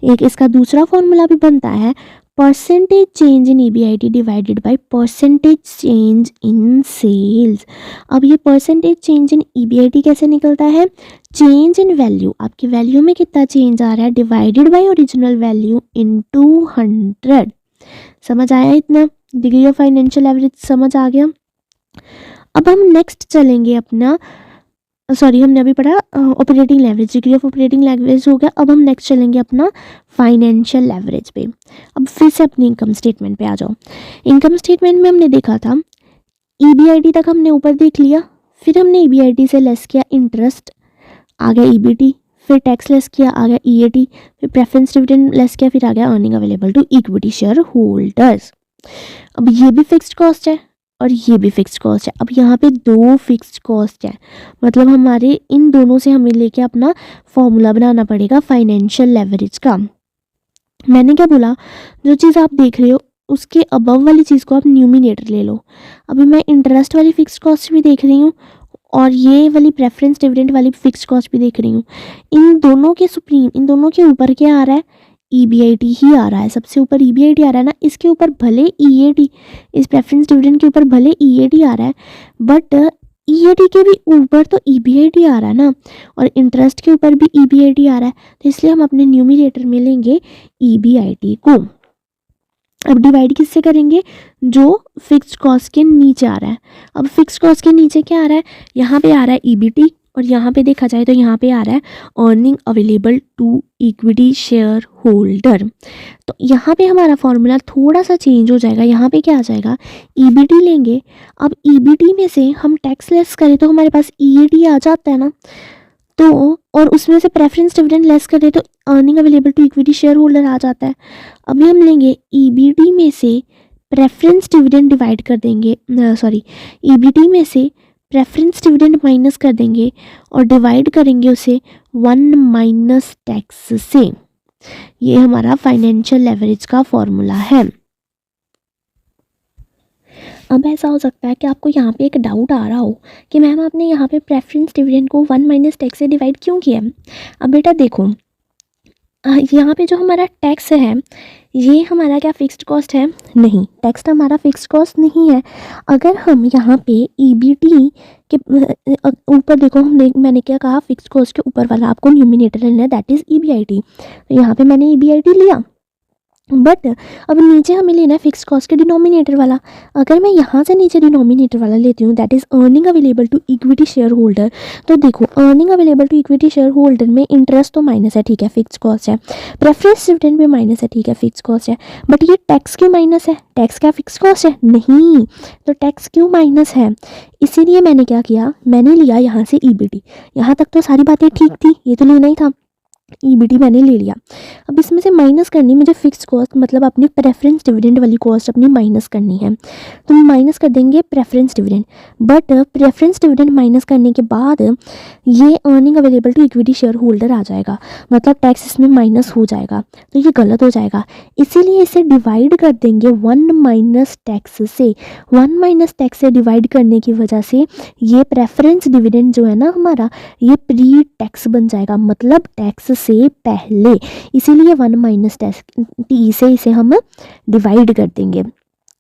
एक इसका दूसरा फॉर्मूला भी बनता है percentage change in EBIT divided by percentage change in sales. अब ये परसेंटेज चेंज इन ईबीआईटी कैसे निकलता है, चेंज इन वैल्यू, आपकी वैल्यू में कितना चेंज आ रहा है, divided by original value into 100। समझ आया इतना, डिग्री ऑफ फाइनेंशियल एवरेज समझ आ गया। अब हम नेक्स्ट चलेंगे अपना, सॉरी हमने अभी पढ़ा operating leverage, degree of operating leverage हो गया। अब हम नेक्स्ट चलेंगे अपना फाइनेंशियल लेवरेज पे। अब फिर से अपनी इनकम स्टेटमेंट पे आ जाओ। इनकम स्टेटमेंट में हमने देखा था ईबीआईटी तक हमने ऊपर देख लिया, फिर हमने ईबीआईटी से लेस किया इंटरेस्ट, आ गया ईबीटी, फिर टैक्स लेस किया आ गया ईएटी, फिर प्रेफरेंस डिविडेंड लेस किया फिर आ गया earning available to equity share holders. अब ये भी फिक्स्ड कॉस्ट है और ये भी फिक्स्ड कॉस्ट है। अब यहाँ पे 2 फिक्स्ड कॉस्ट है, मतलब हमारे इन दोनों से हमें लेके अपना फॉर्मूला बनाना पड़ेगा फाइनेंशियल लेवरेज का। मैंने क्या बोला, जो चीज़ आप देख रहे हो उसके अबव वाली चीज़ को आप न्यूमिनेटर ले लो। अभी मैं इंटरेस्ट वाली फिक्स्ड कॉस्ट भी देख रही हूँ और ये वाली प्रेफरेंस डिविडेंड वाली फिक्स्ड कॉस्ट भी देख रही हूँ। इन दोनों के सुप्रीम, इन दोनों के ऊपर क्या आ रहा है, ईबीआईटी ही आ रहा है। सबसे ऊपर ईबीआईटी आ रहा है ना, इसके ऊपर भले ईएटी, इस प्रेफरेंस डिविडेंड के ऊपर भले ईएटी आ रहा है, बट ईएटी के भी ऊपर तो ईबीआईटी आ रहा है ना, और इंटरेस्ट के ऊपर भी ईबीआईटी आ रहा है। तो इसलिए हम अपने न्यूमिनेटर में लेंगे ईबीआईटी को। अब डिवाइड किससे करेंगे, जो फिक्स्ड कॉस्ट के नीचे आ रहा है। अब फिक्स्ड कॉस्ट के नीचे क्या आ रहा है, यहाँ पे आ रहा है ईबीटी, और यहाँ पे देखा जाए तो यहाँ पे आ रहा है earning available to equity share holder. तो यहाँ पे हमारा फॉर्मूला थोड़ा सा चेंज हो जाएगा। यहाँ पे क्या आ जाएगा, ईबीटी लेंगे। अब ईबीटी में से हम टैक्स लेस करें तो हमारे पास ईएटी आ जाता है ना, तो और उसमें से प्रेफरेंस डिविडेंड लेस करें तो earning available to equity share holder आ जाता है। अभी हम लेंगे ईबीटी में से प्रेफरेंस डिविडेंड डिवाइड कर देंगे, सॉरी ईबीटी में से प्रेफरेंस डिविडेंड माइनस कर देंगे और डिवाइड करेंगे उसे 1 माइनस टैक्स से। ये हमारा फाइनेंशियल लेवरेज का फॉर्मूला है। अब ऐसा हो सकता है कि आपको यहाँ पे एक डाउट आ रहा हो कि मैम आपने यहाँ पे प्रेफरेंस डिविडेंड को 1 माइनस टैक्स से डिवाइड क्यों किया। अब बेटा देखो, यहाँ पे जो हमारा टैक्स है ये हमारा क्या फिक्स्ड कॉस्ट है, नहीं, टैक्स हमारा फिक्स्ड कॉस्ट नहीं है। अगर हम यहाँ पे ईबीटी के ऊपर देखो, मैंने क्या कहा, फिक्स्ड कॉस्ट के ऊपर वाला आपको न्यूमिनेटर लेना है, दैट इज़ ईबीआईटी। तो यहाँ पे मैंने ईबीआईटी लिया, बट अब नीचे हमें लेना है फिक्स्ड कॉस्ट के डिनोमिनेटर वाला। अगर मैं यहाँ से नीचे डिनोमिनेटर वाला लेती हूँ, that is earning available to equity share holder. तो देखो, earning available to equity share holder में इंटरेस्ट तो माइनस है, ठीक है, फिक्स्ड कॉस्ट है, प्रेफरेंस डिविडेंड भी माइनस है, ठीक है, फिक्स्ड कॉस्ट है, बट ये टैक्स क्यों माइनस है, टैक्स क्या फिक्स्ड कॉस्ट है, नहीं। तो टैक्स क्यों माइनस है, इसीलिए मैंने क्या किया, मैंने लिया यहाँ से ईबीटी। यहाँ तक तो सारी बातें ठीक थी, ये तो लेना ही था, ईबीटी मैंने ले लिया। अब इसमें से माइनस करनी मुझे फिक्स्ड कॉस्ट, मतलब अपनी प्रेफरेंस डिविडेंड वाली कॉस्ट अपनी माइनस करनी है। तो माइनस कर देंगे preference dividend, but preference dividend minus करने के बाद ये earning available to equity share holder आ जाएगा, मतलब टैक्स इसमें माइनस हो जाएगा, तो ये गलत हो जाएगा। इसीलिए इसे डिवाइड कर देंगे 1 माइनस टैक्स से। 1 माइनस टैक्स से डिवाइड करने की वजह से ये प्रेफरेंस डिविडेंड जो है ना हमारा, ये प्री टैक्स बन जाएगा, मतलब टैक्स से पहले। इसीलिए 1 माइनस टी से इसे हम डिवाइड कर देंगे,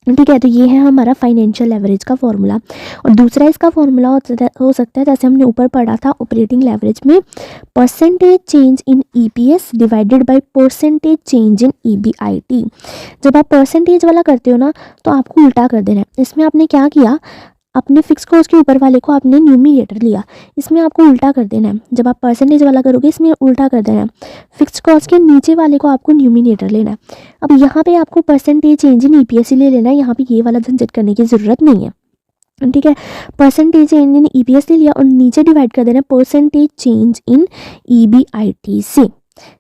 ठीक है। तो ये है हमारा फाइनेंशियल लेवरेज का फॉर्मूला। और दूसरा इसका फॉर्मूला हो सकता है, जैसे हमने ऊपर पढ़ा था ऑपरेटिंग लेवरेज में, percentage change in EPS divided by percentage change in EBIT. जब आप परसेंटेज वाला करते हो ना, तो आपको उल्टा कर देना है। इसमें आपने क्या किया, अपने फिक्स कॉस्ट के ऊपर वाले को आपने न्यूमरेटर लिया, इसमें आपको उल्टा कर देना है। जब आप परसेंटेज वाला करोगे इसमें उल्टा कर देना है। फिक्स कॉस्ट के नीचे वाले को आपको न्यूमरेटर लेना है। अब यहाँ पे आपको परसेंटेज चेंज इन ईपीएस ही ले लेना है, यहाँ पे ये वाला झंझट करने की ज़रूरत नहीं है, ठीक है। परसेंटेज चेंज इन ईपीएस ले लिया और नीचे डिवाइड कर देना परसेंटेज चेंज इन ईबीआईटी से,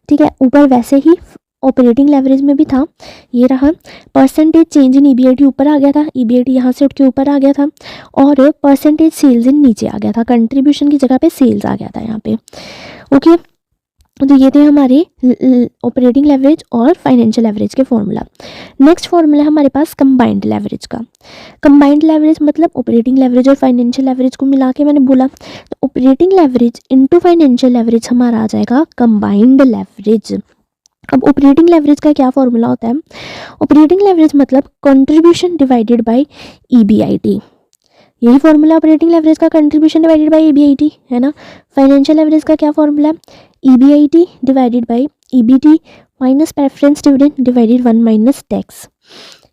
ठीक है। ऊपर वैसे ही ऑपरेटिंग लेवरेज में भी था, ये रहा परसेंटेज चेंज इन ईबीआईटी ऊपर आ गया था, ईबीआईटी यहाँ से उठ के ऊपर आ गया था, और परसेंटेज सेल्स इन नीचे आ गया था, कंट्रीब्यूशन की जगह पे सेल्स आ गया था यहाँ पे, ओके। तो ये थे हमारे ऑपरेटिंग लेवरेज और फाइनेंशियल लेवरेज के फॉर्मूला। नेक्स्ट फॉर्मूला हमारे पास कंबाइंड लेवरेज का। कंबाइंड लेवरेज मतलब ऑपरेटिंग लेवरेज और फाइनेंशियल लेवरेज को मिला के मैंने बोला, तो operating leverage into financial leverage हमारा आ जाएगा कंबाइंड लेवरेज। अब ऑपरेटिंग लेवरेज का क्या फॉर्मूला होता है? ऑपरेटिंग लेवरेज मतलब कंट्रीब्यूशन डिवाइडेड बाय ईबीआईटी, यही फॉर्मूला ऑपरेटिंग लेवरेज का, कंट्रीब्यूशन डिवाइडेड बाय ईबीआईटी, है ना। फाइनेंशियल लेवरेज का क्या फॉर्मूला है? EBIT divided by EBT minus preference dividend divided 1 minus tax,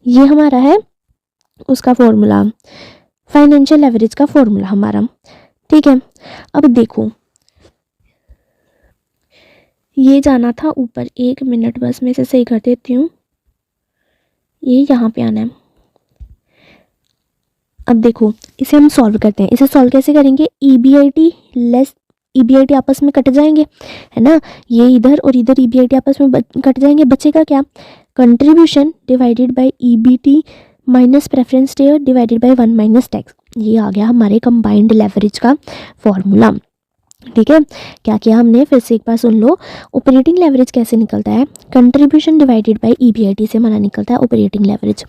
ये हमारा है उसका फॉर्मूला, फाइनेंशियल लेवरेज का फॉर्मूला हमारा, ठीक है। अब देखो ये जाना था ऊपर, 1 मिनट बस मैं इसे सही कर देती हूँ, ये यहाँ पे आना है। अब देखो इसे हम सॉल्व करते हैं, इसे सॉल्व कैसे करेंगे? ईबीआईटी लेस ईबीआईटी आपस में कट जाएंगे, है ना, ये इधर और इधर ईबीआईटी आपस में कट जाएंगे, बचेगा क्या? Contribution divided by EBT minus preference share divided by 1 minus tax, ये आ गया हमारे कंबाइंड लेवरेज का फॉर्मूला, ठीक है। क्या किया हमने, फिर से एक बार सुन लो। ऑपरेटिंग लेवरेज कैसे निकलता है? कंट्रीब्यूशन डिवाइडेड बाय ईबीआईटी से हमारा निकलता है ऑपरेटिंग लेवरेज।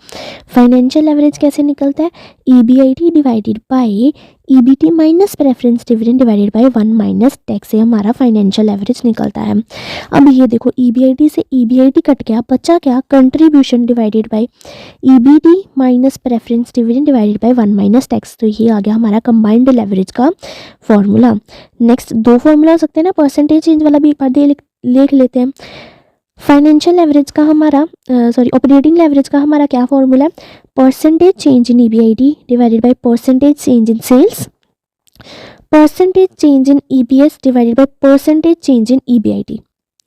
फाइनेंशियल लेवरेज कैसे निकलता है? EBIT divided by EBT minus preference dividend divided by 1 minus tax से हमारा फाइनेंशियल लेवरेज निकलता है। अब ये देखो ईबीआईटी से ईबीआईटी कट गया, बचा क्या? Contribution divided by EBT minus preference dividend divided by 1 minus tax, तो ये आ गया हमारा कंबाइंड लेवरेज का फॉर्मूला। नेक्स्ट दो फॉर्मूला हो सकते हैं ना, परसेंटेज चेंज वाला भी एक बार लिख लेते हैं। फाइनेंशियल लेवरेज का हमारा ऑपरेटिंग लेवरेज का हमारा क्या फॉर्मूला है? Percentage change in EBIT divided by percentage change in sales, percentage change in EPS divided by percentage change in EBIT,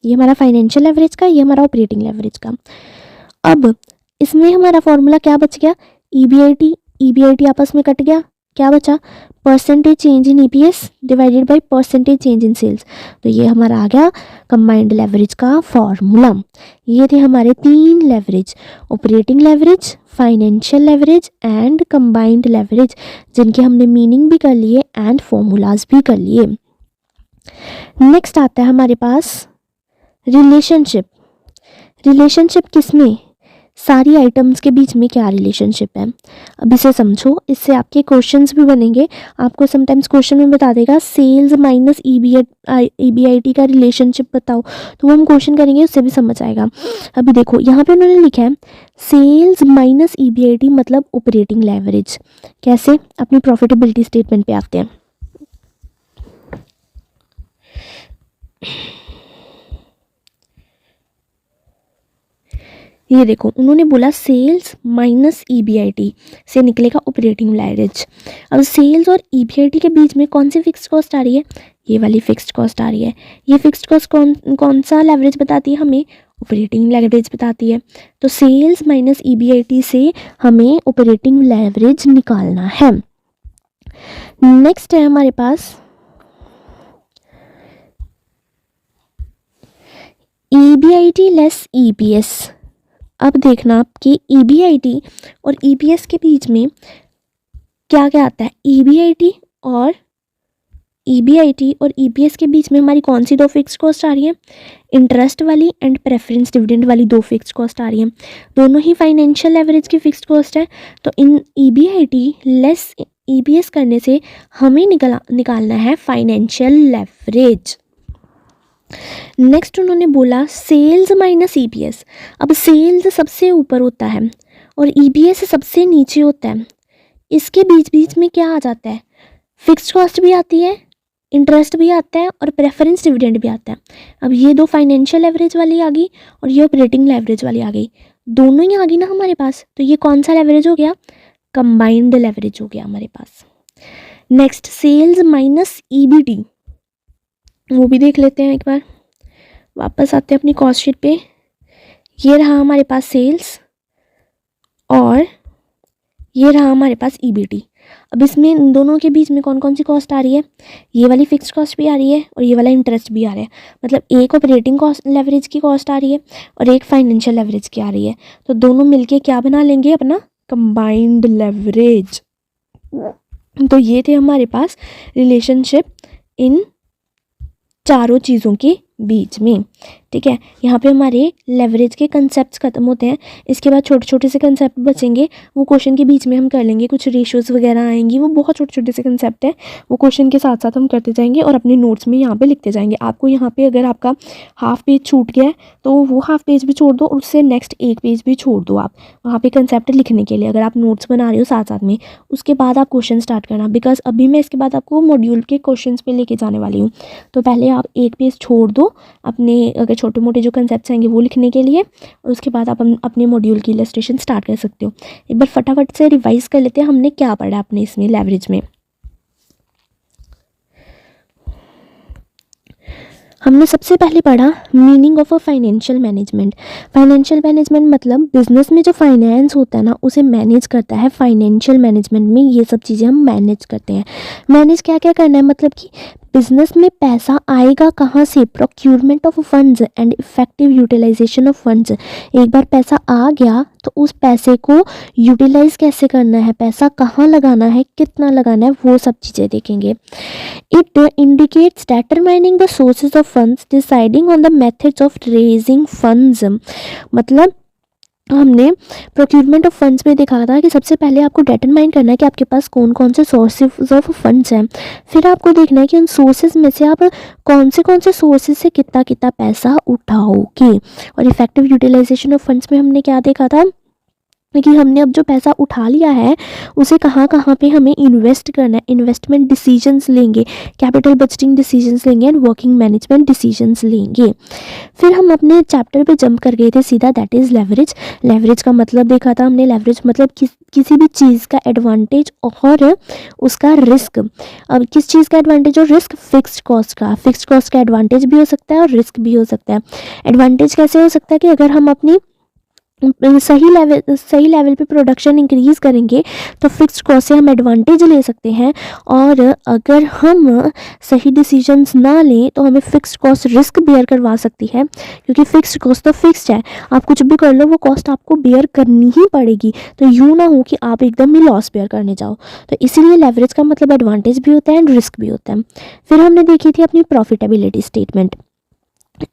ये हमारा फाइनेंशियल लेवरेज का, ये हमारा ऑपरेटिंग लेवरेज का। अब इसमें हमारा फॉर्मूला क्या बच गया? ईबीआईटी आपस में कट गया, क्या बचा? Percentage change in EPS divided by percentage change in sales, तो ये हमारा आ गया कंबाइंड लेवरेज का फॉर्मूला। ये थे हमारे 3 leverage, operating leverage, financial leverage and combined leverage, जिनके हमने मीनिंग भी कर लिए एंड फॉर्मूलाज भी कर लिए। नेक्स्ट आता है हमारे पास रिलेशनशिप। रिलेशनशिप किसमें? सारी आइटम्स के बीच में क्या रिलेशनशिप है? अब इसे समझो, इससे आपके क्वेश्चंस भी बनेंगे। आपको समटाइम्स क्वेश्चन में बता देगा सेल्स माइनस ईबीआईटी का रिलेशनशिप बताओ, तो वो हम क्वेश्चन करेंगे, उससे भी समझ आएगा। अभी देखो यहाँ पे उन्होंने लिखा है सेल्स माइनस ईबीआईटी मतलब ऑपरेटिंग लेवरेज। कैसे? अपनी प्रॉफिटेबिलिटी स्टेटमेंट पे आते हैं। ये देखो उन्होंने बोला सेल्स माइनस ईबीआईटी से निकलेगा ऑपरेटिंग लेवरेज। अब सेल्स और ईबीआईटी के बीच में कौन सी फिक्स्ड कॉस्ट आ रही है? ये वाली फिक्स्ड कॉस्ट आ रही है। ये फिक्स्ड कॉस्ट कौन सा लेवरेज बताती है हमें? ऑपरेटिंग लेवरेज बताती है। तो सेल्स माइनस ईबीआईटी से हमें ऑपरेटिंग लेवरेज निकालना है। नेक्स्ट है हमारे पास ईबीआईटी लेस ईपीएस। अब देखना आपकी ईबीआईटी और ईपीएस के बीच में क्या क्या आता है? ईबीआईटी और ईपीएस के बीच में हमारी कौन सी 2 फिक्स्ड कॉस्ट आ रही है? इंटरेस्ट वाली एंड प्रेफरेंस डिविडेंड वाली 2 फिक्स्ड कॉस्ट आ रही है। दोनों ही फाइनेंशियल लेवरेज की फिक्स्ड कॉस्ट है। तो इन ईबीआईटी लेस ईपीएस करने से हमें निकालना है फाइनेंशियल लेवरेज। नेक्स्ट उन्होंने बोला सेल्स माइनस ईपीएस। अब सेल्स सबसे ऊपर होता है और ईपीएस सबसे नीचे होता है। इसके बीच बीच में क्या आ जाता है? फिक्स्ड कॉस्ट भी आती है, इंटरेस्ट भी आता है और प्रेफरेंस डिविडेंड भी आता है। अब ये 2 फाइनेंशियल लेवरेज वाली आ गई और ये ऑपरेटिंग लेवरेज वाली आ गई, दोनों ही आ गई ना हमारे पास। तो ये कौन सा लेवरेज हो गया? कंबाइंड लेवरेज हो गया हमारे पास। नेक्स्ट सेल्स माइनस ईबीटी, वो भी देख लेते हैं एक बार। वापस आते हैं अपनी कॉस्ट शीट पे। ये रहा हमारे पास सेल्स और ये रहा हमारे पास ईबीटी। अब इसमें इन दोनों के बीच में कौन कौन सी कॉस्ट आ रही है, ये वाली फिक्स्ड कॉस्ट भी आ रही है और ये वाला इंटरेस्ट भी आ रहा है। मतलब एक ऑपरेटिंग कॉस्ट लेवरेज की कॉस्ट आ रही है और एक फाइनेंशियल लेवरेज की आ रही है। तो दोनों मिलके क्या बना लेंगे, अपना कंबाइंड लेवरेज। तो ये थे हमारे पास रिलेशनशिप इन चारों चीज़ों के बीच में। ठीक है, यहाँ पे हमारे लेवरेज के कंसेप्ट्स खत्म होते हैं। इसके बाद छोटे छोटे से कंसेप्ट बचेंगे, वो क्वेश्चन के बीच में हम कर लेंगे। कुछ रेशियोज वगैरह आएंगी, वो बहुत छोटे छोटे से कंसेप्ट हैं, वो क्वेश्चन के साथ साथ हम करते जाएंगे और अपने नोट्स में यहाँ पे लिखते जाएंगे। आपको यहाँ पे अगर आपका हाफ पेज छूट गया है तो वो हाफ पेज भी छोड़ दो और उससे नेक्स्ट एक पेज भी छोड़ दो आप वहाँ पे कंसेप्ट लिखने के लिए, अगर आप नोट्स बना रहे हो साथ साथ में। उसके बाद आप क्वेश्चन स्टार्ट करना, बिकॉज अभी मैं इसके बाद आपको मॉड्यूल के क्वेश्चन पे लेके जाने वाली हूँ। तो पहले आप एक पेज छोड़ दो अपने अगर छोटे मोटे जो कंसेप्ट्स आएंगे वो लिखने के लिए, और उसके बाद आप अपने मॉड्यूल की इलस्ट्रेशन स्टार्ट कर सकते हो। एक बार फटाफट से रिवाइज कर लेते हैं हमने क्या पढ़ा अपने इसमें लेवरेज में। हमने सबसे पहले पढ़ा meaning of a financial management. Financial management मतलब बिजनेस में जो फाइनेंस होता है ना उसे मैनेज करता है। फाइनेंशियल मैनेजमेंट में ये सब चीज़ें हम मैनेज करते हैं। मैनेज क्या क्या करना है, मतलब कि बिजनेस में पैसा आएगा कहाँ से, procurement of funds and effective utilization of funds. एक बार पैसा आ गया तो उस पैसे को यूटिलाइज कैसे करना है, पैसा कहाँ लगाना है, कितना लगाना है, वो सब चीज़ें देखेंगे। It indicates determining the sources of funds, deciding on the methods of raising funds. मतलब हमने प्रोक्यूरमेंट ऑफ फंड्स में देखा था कि सबसे पहले आपको डिटरमाइन करना है कि आपके पास कौन कौन से सोर्सेज ऑफ फंड्स हैं। फिर आपको देखना है कि उन सोर्सेज में से आप कौन से सोर्सेज से कितना कितना पैसा उठाओगे। और इफेक्टिव यूटिलाइजेशन ऑफ फंड्स में हमने क्या देखा था कि हमने अब जो पैसा उठा लिया है उसे कहाँ कहाँ पे हमें इन्वेस्ट करना है। इन्वेस्टमेंट डिसीजंस लेंगे, कैपिटल बजटिंग डिसीजंस लेंगे एंड वर्किंग मैनेजमेंट डिसीजंस लेंगे। फिर हम अपने चैप्टर पे जंप कर गए थे सीधा, दैट इज़ लेवरेज। लेवरेज का मतलब देखा था हमने, लेवरेज मतलब किसी भी चीज़ का एडवांटेज और उसका रिस्क। अब किस चीज़ का एडवांटेज और रिस्क, फिक्स्ड कॉस्ट का। फिक्स्ड कॉस्ट का एडवांटेज भी हो सकता है और रिस्क भी हो सकता है। एडवांटेज कैसे हो सकता है कि अगर हम अपनी सही लेवल पे प्रोडक्शन इंक्रीज़ करेंगे तो फिक्स्ड कॉस्ट से हम एडवांटेज ले सकते हैं, और अगर हम सही डिसीजंस ना लें तो हमें फिक्स्ड कॉस्ट रिस्क बेयर करवा सकती है, क्योंकि फिक्स्ड कॉस्ट तो फिक्स्ड है, आप कुछ भी कर लो वो कॉस्ट आपको बेयर करनी ही पड़ेगी। तो यूँ ना हो कि आप एकदम ही लॉस बेयर करने जाओ। तो इसीलिए लेवरेज का मतलब एडवांटेज भी होता है एंड रिस्क भी होता है। फिर हमने देखी थी अपनी प्रॉफिटेबिलिटी स्टेटमेंट।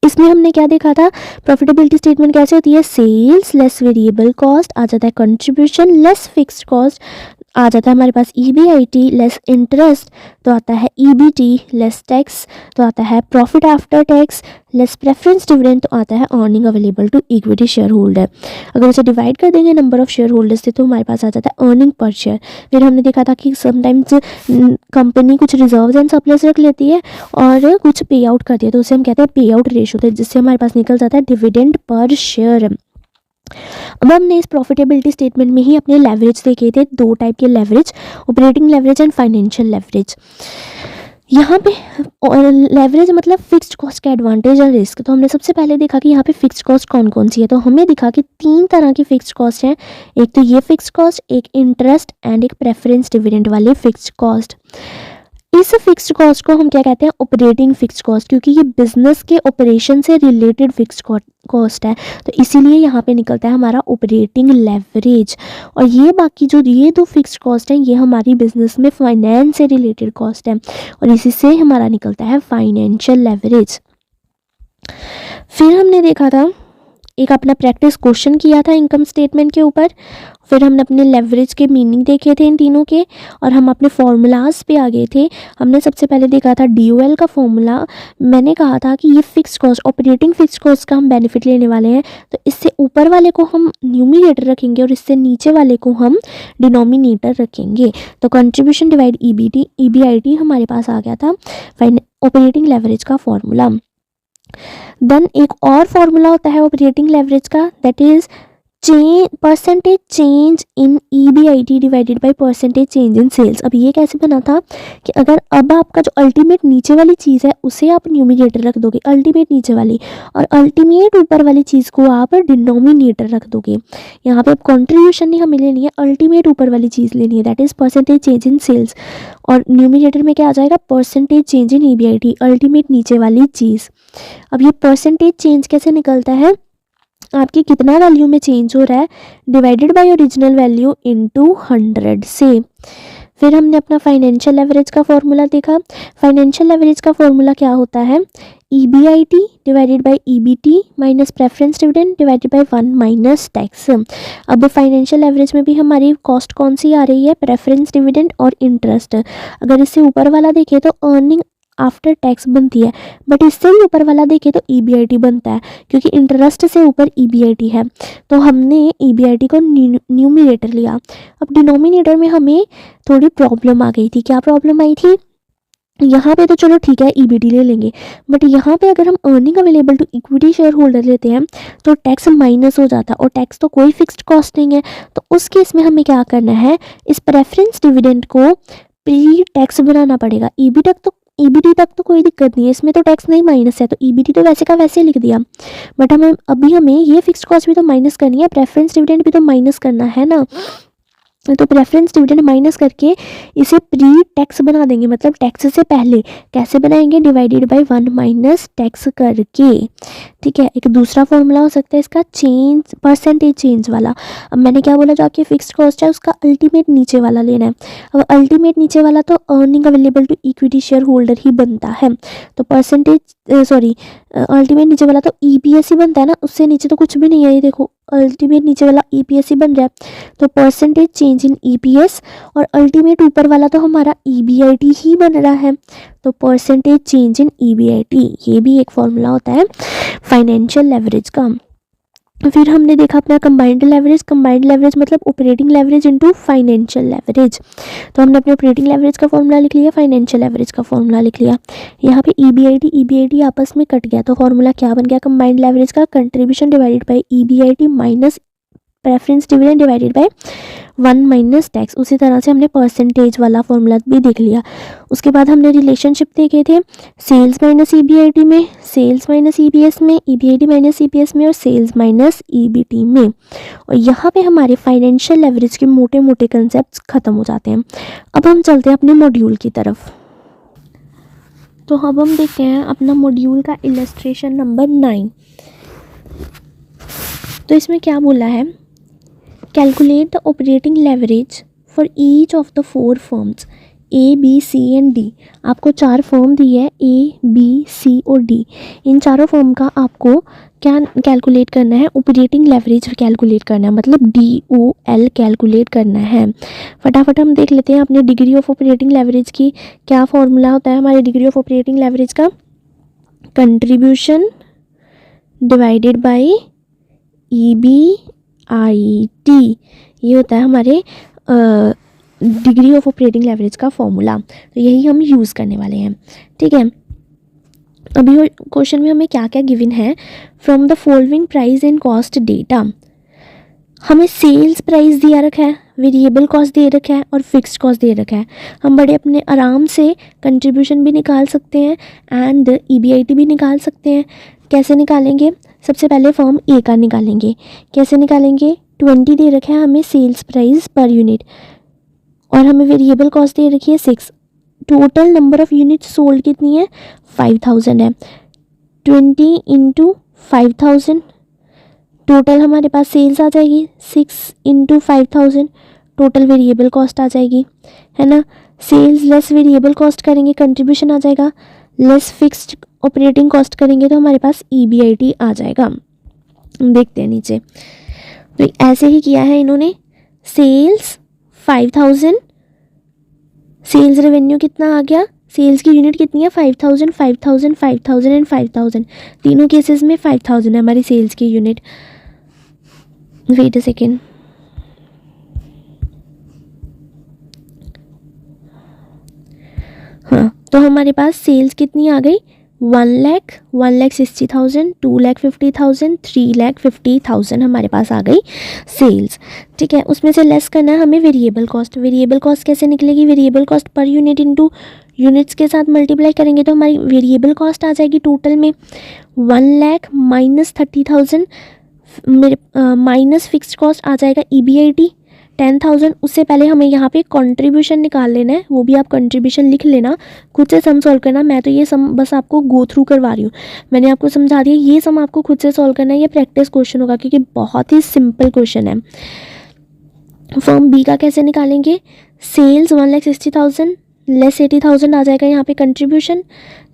इसमें हमने क्या देखा था, प्रॉफिटेबिलिटी स्टेटमेंट कैसे होती है, सेल्स लेस वेरिएबल कॉस्ट आ जाता है, कंट्रीब्यूशन लेस फिक्स्ड कॉस्ट आ जाता है हमारे पास, EBIT लेस इंटरेस्ट तो आता है EBT लेस टैक्स तो आता है profit after tax less preference dividend तो आता है earning available to equity share holder. अगर उसे डिवाइड कर देंगे नंबर ऑफ शेयर होल्डर्स से तो हमारे पास आ जाता है अर्निंग पर शेयर। फिर हमने देखा था कि समटाइम्स कंपनी कुछ रिजर्व्स एंड सरप्लस रख लेती है और कुछ पे आउट करती है, तो उसे हम कहते हैं पे आउट रेशो, जिससे हमारे पास निकल जाता है डिविडेंड पर शेयर। अब हमने इस प्रॉफिटेबिलिटी स्टेटमेंट में ही अपने लेवरेज देखे थे, दो टाइप के leverage, operating leverage and financial leverage. यहाँ पे लेवरेज मतलब फिक्स्ड कॉस्ट का एडवांटेज और रिस्क। तो हमने सबसे पहले देखा कि यहाँ पे फिक्स्ड कॉस्ट कौन कौन सी है, तो हमें दिखा कि 3 तरह की फिक्स्ड कॉस्ट हैं। एक तो ये फिक्स्ड कॉस्ट, एक इंटरेस्ट एंड एक प्रेफरेंस डिविडेंड वाली फिक्स्ड कॉस्ट। इस फिक्स्ड कॉस्ट को हम क्या कहते हैं, ऑपरेटिंग फिक्स्ड कॉस्ट, क्योंकि ये बिजनेस के ऑपरेशन से रिलेटेड फिक्स्ड कॉस्ट है, तो इसीलिए यहाँ पे निकलता है हमारा ऑपरेटिंग लेवरेज। और ये बाकी जो ये 2 फिक्स्ड कॉस्ट हैं ये हमारी बिजनेस में फाइनेंस से रिलेटेड कॉस्ट है, और इसी से हमारा निकलता है फाइनेंशियल लेवरेज। फिर हमने देखा था एक अपना प्रैक्टिस क्वेश्चन किया था इनकम स्टेटमेंट के ऊपर। फिर हमने अपने लेवरेज के मीनिंग देखे थे इन तीनों के, और हम अपने फॉर्मूलाज पे आ गए थे। हमने सबसे पहले देखा था DOL का फॉर्मूला। मैंने कहा था कि ये fixed cost, operating fixed cost का हम बेनिफिट लेने वाले हैं, तो इससे ऊपर वाले को हम न्यूमिनेटर रखेंगे और इससे नीचे वाले को हम डिनोमिनेटर रखेंगे। तो कंट्रीब्यूशन डिवाइड EBIT हमारे पास आ गया था ऑपरेटिंग लेवरेज का फॉर्मूला। देन एक और फॉर्मूला होता है ऑपरेटिंग लेवरेज का, that is percentage change in EBIT divided by percentage change in sales. अब ये कैसे बना था कि अगर अब आपका जो अल्टीमेट नीचे वाली चीज़ है उसे आप न्यूमिनेटर रख दोगे, अल्टीमेट नीचे वाली, और अल्टीमेट ऊपर वाली चीज़ को आप डिनोमिनेटर रख दोगे। यहाँ पे अब कॉन्ट्रीब्यूशन नहीं हमें लेनी है, अल्टीमेट ऊपर वाली चीज़ लेनी है, that is percentage change in sales, और न्यूमिनेटर में क्या आ जाएगा, percentage change in EBIT, ultimate नीचे वाली चीज़। अब ये परसेंटेज चेंज कैसे निकलता है, आपकी कितना वैल्यू में चेंज हो रहा है, divided by original value into 100 से। फिर हमने अपना फाइनेंशियल लेवरेज का फॉर्मूला देखा। फाइनेंशियल लेवरेज का फॉर्मूला क्या होता है, EBIT divided bye EBT minus preference dividend divided by 1 minus tax. अब फाइनेंशियल लेवरेज में भी हमारी कॉस्ट कौन सी आ रही है, प्रेफरेंस डिविडेंड और इंटरेस्ट। अगर इससे ऊपर वाला देखें तो अर्निंग आफ्टर टैक्स बनती है, बट इससे भी ऊपर वाला देखें तो EBIT बनता है, क्योंकि इंटरेस्ट से ऊपर EBIT है, तो हमने EBIT को न्यूमिनेटर लिया। अब डिनोमिनेटर में हमें थोड़ी प्रॉब्लम आ गई थी। क्या प्रॉब्लम आई थी, यहाँ पे तो चलो ठीक है EBT ले लेंगे, बट यहाँ पे अगर हम earning available to equity share holder लेते हैं तो टैक्स माइनस हो जाता है, और टैक्स तो कोई फिक्स्ड कॉस्ट नहीं है। तो उस केस में हमें क्या करना है, इस प्रेफरेंस डिविडेंड को प्री टैक्स बनाना पड़ेगा। EBT तक तो कोई दिक्कत नहीं है, इसमें तो टैक्स नहीं माइनस है, तो EBT तो वैसे का वैसे लिख दिया, बट हमें ये फिक्स्ड कॉस्ट भी तो माइनस करनी है, प्रेफरेंस डिविडेंड भी तो माइनस करना है ना। तो प्रेफरेंस डिविडेंड माइनस करके इसे प्री टैक्स बना देंगे, मतलब टैक्स से पहले। कैसे बनाएंगे, डिवाइडेड बाय 1 माइनस टैक्स करके। ठीक है, एक दूसरा फॉर्मूला हो सकता है इसका चेंज, परसेंटेज चेंज वाला। अब मैंने क्या बोला, जो आपकी फिक्स्ड कॉस्ट है उसका अल्टीमेट नीचे वाला लेना है। अब अल्टीमेट नीचे वाला तो earning available to equity share holder ही बनता है, तो अल्टीमेट नीचे वाला तो EPS ही बनता है ना, उससे नीचे तो कुछ भी नहीं है। ये देखो अल्टीमेट नीचे वाला EPS ही बन रहा है, तो परसेंटेज चेंज इन EPS, और अल्टीमेट ऊपर वाला तो हमारा EBIT ही बन रहा है, तो परसेंटेज चेंज इन EBIT। ये भी एक फॉर्मूला होता है फाइनेंशियल लेवरेज का। फिर हमने देखा अपना कंबाइंड लेवरेज। कंबाइंड लेवरेज मतलब operating leverage into financial leverage. तो हमने अपने ऑपरेटिंग लेवरेज का फॉर्मूला लिख लिया, फाइनेंशियल लेवरेज का फॉर्मूला लिख लिया। यहाँ पे EBIT आपस में कट गया, तो फॉर्मूला क्या बन गया, कंबाइंड लेवरेज का contribution divided by EBIT minus preference dividend divided by 1 minus tax. उसी तरह से हमने परसेंटेज वाला फॉर्मूला भी देख लिया। उसके बाद हमने रिलेशनशिप देखे थे, सेल्स माइनस EBIT में, सेल्स माइनस EPS में, EBIT माइनस EPS में, और सेल्स माइनस EBT में। और यहाँ पे हमारे फाइनेंशियल लेवरेज के मोटे मोटे कंसेप्ट खत्म हो जाते हैं। अब हम चलते हैं अपने मॉड्यूल की तरफ। तो अब हम देखते हैं अपना मॉड्यूल का इलस्ट्रेशन नंबर 9। तो इसमें क्या बोला है, calculate the operating leverage for each of the 4 firms A, B, C and D। आपको 4 फर्म दी है A, B, C और D। इन चारों फर्म का आपको क्या कैलकुलेट करना है, ऑपरेटिंग लेवरेज कैलकुलेट करना है, मतलब DOL कैलकुलेट करना है। फटाफट हम देख लेते हैं अपने डिग्री ऑफ ऑपरेटिंग लेवरेज की क्या फॉर्मूला होता है। हमारे डिग्री ऑफ ऑपरेटिंग लेवरेज का कंट्रीब्यूशन डिवाइडेड बाय EBIT, ये होता है हमारे डिग्री ऑफ ऑपरेटिंग लेवरेज का फॉर्मूला। तो यही हम यूज़ करने वाले हैं। ठीक है, अभी क्वेश्चन में हमें क्या क्या गिवन है, from the following price and cost data. हमें सेल्स प्राइस दिया रखा है, वेरिएबल कॉस्ट दे रखा है और फिक्स्ड कॉस्ट दे रखा है। हम बड़े अपने आराम से कंट्रीब्यूशन भी निकाल सकते हैं एंड EBIT भी निकाल सकते हैं। कैसे निकालेंगे, सबसे पहले फॉर्म A का निकालेंगे। कैसे निकालेंगे, 20 दे रखा है हमें सेल्स प्राइस पर यूनिट, और हमें वेरिएबल कॉस्ट दे रखी है 6। Total number of unit sold कितनी है, 5000 है। 20 इंटू 5000, टोटल हमारे पास सेल्स आ जाएगी। 6 इंटू 5000 टोटल वेरिएबल कॉस्ट आ जाएगी, है ना। सेल्स लेस वेरिएबल कॉस्ट करेंगे, कंट्रीब्यूशन आ जाएगा, लेस फिक्स्ड ऑपरेटिंग कॉस्ट करेंगे तो हमारे पास EBIT आ जाएगा। देखते हैं नीचे, तो ऐसे ही किया है इन्होंने। सेल्स 5000, सेल्स रेवेन्यू कितना आ गया, सेल्स की यूनिट कितनी है 5000, 5000, 5000 एंड 5000। तीनों केसेस में 5000 है हमारी सेल्स की यूनिट। वेट अ सेकेंड, हाँ, तो हमारे पास सेल्स कितनी आ गई, 1,00,000, 1,60,000, 2,50,000, 3,50,000 हमारे पास आ गई सेल्स। ठीक है, उसमें से लेस करना है हमें वेरिएबल कॉस्ट। वेरिएबल कॉस्ट कैसे निकलेगी? Variable cost per unit into units के साथ मल्टीप्लाई करेंगे तो हमारी वेरिएबल कॉस्ट आ जाएगी टोटल में 1,00,000 माइनस 30,000 मेरे माइनस फिक्स्ड कॉस्ट आ जाएगा EBIT 10,000। उससे पहले हमें यहाँ पे कंट्रीब्यूशन निकाल लेना है, वो भी आप कंट्रीब्यूशन लिख लेना, खुद से सम सॉल्व करना। मैं तो ये सम बस आपको गो थ्रू करवा रही हूँ, मैंने आपको समझा दिया। ये सम आपको खुद से सॉल्व करना है, ये प्रैक्टिस क्वेश्चन होगा क्योंकि बहुत ही सिंपल क्वेश्चन है। फॉर्म बी का कैसे निकालेंगे? सेल्स 1,60,000 लेस 80,000 आ जाएगा यहाँ पे कंट्रीब्यूशन,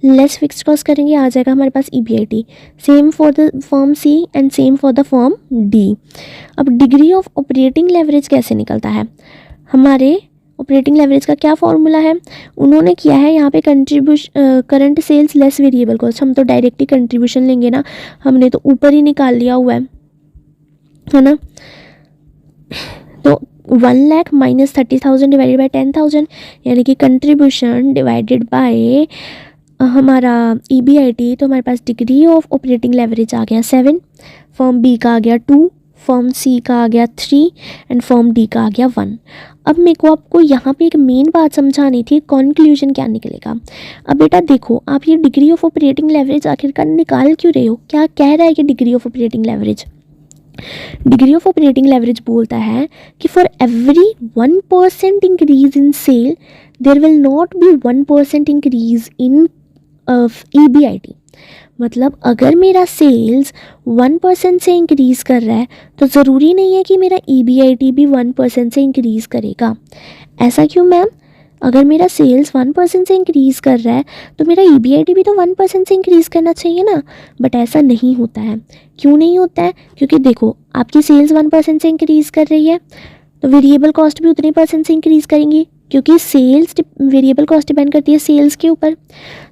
लेस फिक्स्ड कॉस्ट करेंगे आ जाएगा हमारे पास EBIT। Same for the form C and same for the form D. अब डिग्री ऑफ ऑपरेटिंग लेवरेज कैसे निकलता है? हमारे ऑपरेटिंग लेवरेज का क्या फॉर्मूला है? उन्होंने किया है यहाँ पे current sales less variable cost. हम तो डायरेक्टली कंट्रीब्यूशन लेंगे ना, हमने तो ऊपर ही निकाल लिया हुआ है ना। तो 1,00,000 माइनस 30,000 डिवाइडेड बाई 10,000 यानी कि कंट्रीब्यूशन डिवाइडेड बाय हमारा EBIT। तो हमारे पास डिग्री ऑफ ऑपरेटिंग लेवरेज आ गया 7, फॉर्म बी का आ गया 2, फॉर्म सी का आ गया 3 एंड फॉर्म डी का आ गया 1। अब मेरे को आपको यहाँ पे एक मेन बात समझानी थी, कंक्लूजन क्या निकलेगा। अब बेटा देखो, आप ये डिग्री ऑफ ऑपरेटिंग लेवरेज आखिरकार निकाल क्यों रहे हो? क्या कह रहा है कि degree of operating leverage? Degree of operating leverage बोलता है कि for every 1% increase in sale there will not be 1% increase in EBIT। मतलब अगर मेरा सेल्स 1% से इंक्रीज़ कर रहा है तो ज़रूरी नहीं है कि मेरा EBIT भी 1% से इंक्रीज़ करेगा। ऐसा क्यों मैम? अगर मेरा सेल्स 1% से इंक्रीज़ कर रहा है तो मेरा EBIT भी तो 1% से इंक्रीज़ करना चाहिए ना। बट ऐसा नहीं होता है। क्यों नहीं होता है? क्योंकि देखो, आपकी सेल्स 1% से इंक्रीज़ कर रही है तो वेरिएबल कॉस्ट भी उतनी % से इंक्रीज़ करेंगी, क्योंकि सेल्स वेरिएबल कॉस्ट डिपेंड करती है सेल्स के ऊपर,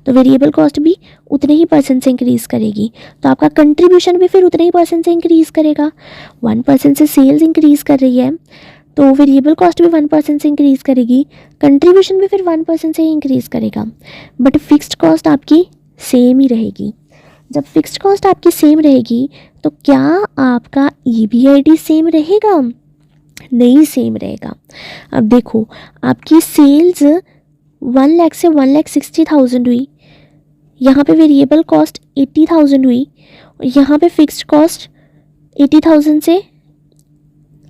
तो वेरिएबल कॉस्ट भी उतने ही % से इंक्रीज़ करेगी। तो आपका कंट्रीब्यूशन भी फिर उतने ही % से इंक्रीज़ करेगा। 1% से सेल्स इंक्रीज़ कर रही है तो वेरिएबल कॉस्ट भी 1% से इंक्रीज़ करेगी, कंट्रीब्यूशन भी फिर 1% से ही इंक्रीज़ करेगा। बट फिक्स्ड कॉस्ट आपकी सेम ही रहेगी। जब फिक्स्ड कॉस्ट आपकी सेम रहेगी तो क्या आपका EBIT सेम रहेगा? नहीं सेम रहेगा। अब देखो, आपकी सेल्स 1,00,000 से 1,60,000 हुई, यहाँ पे वेरिएबल कॉस्ट 80,000 हुई, और यहाँ पे फिक्स्ड कॉस्ट 80,000 से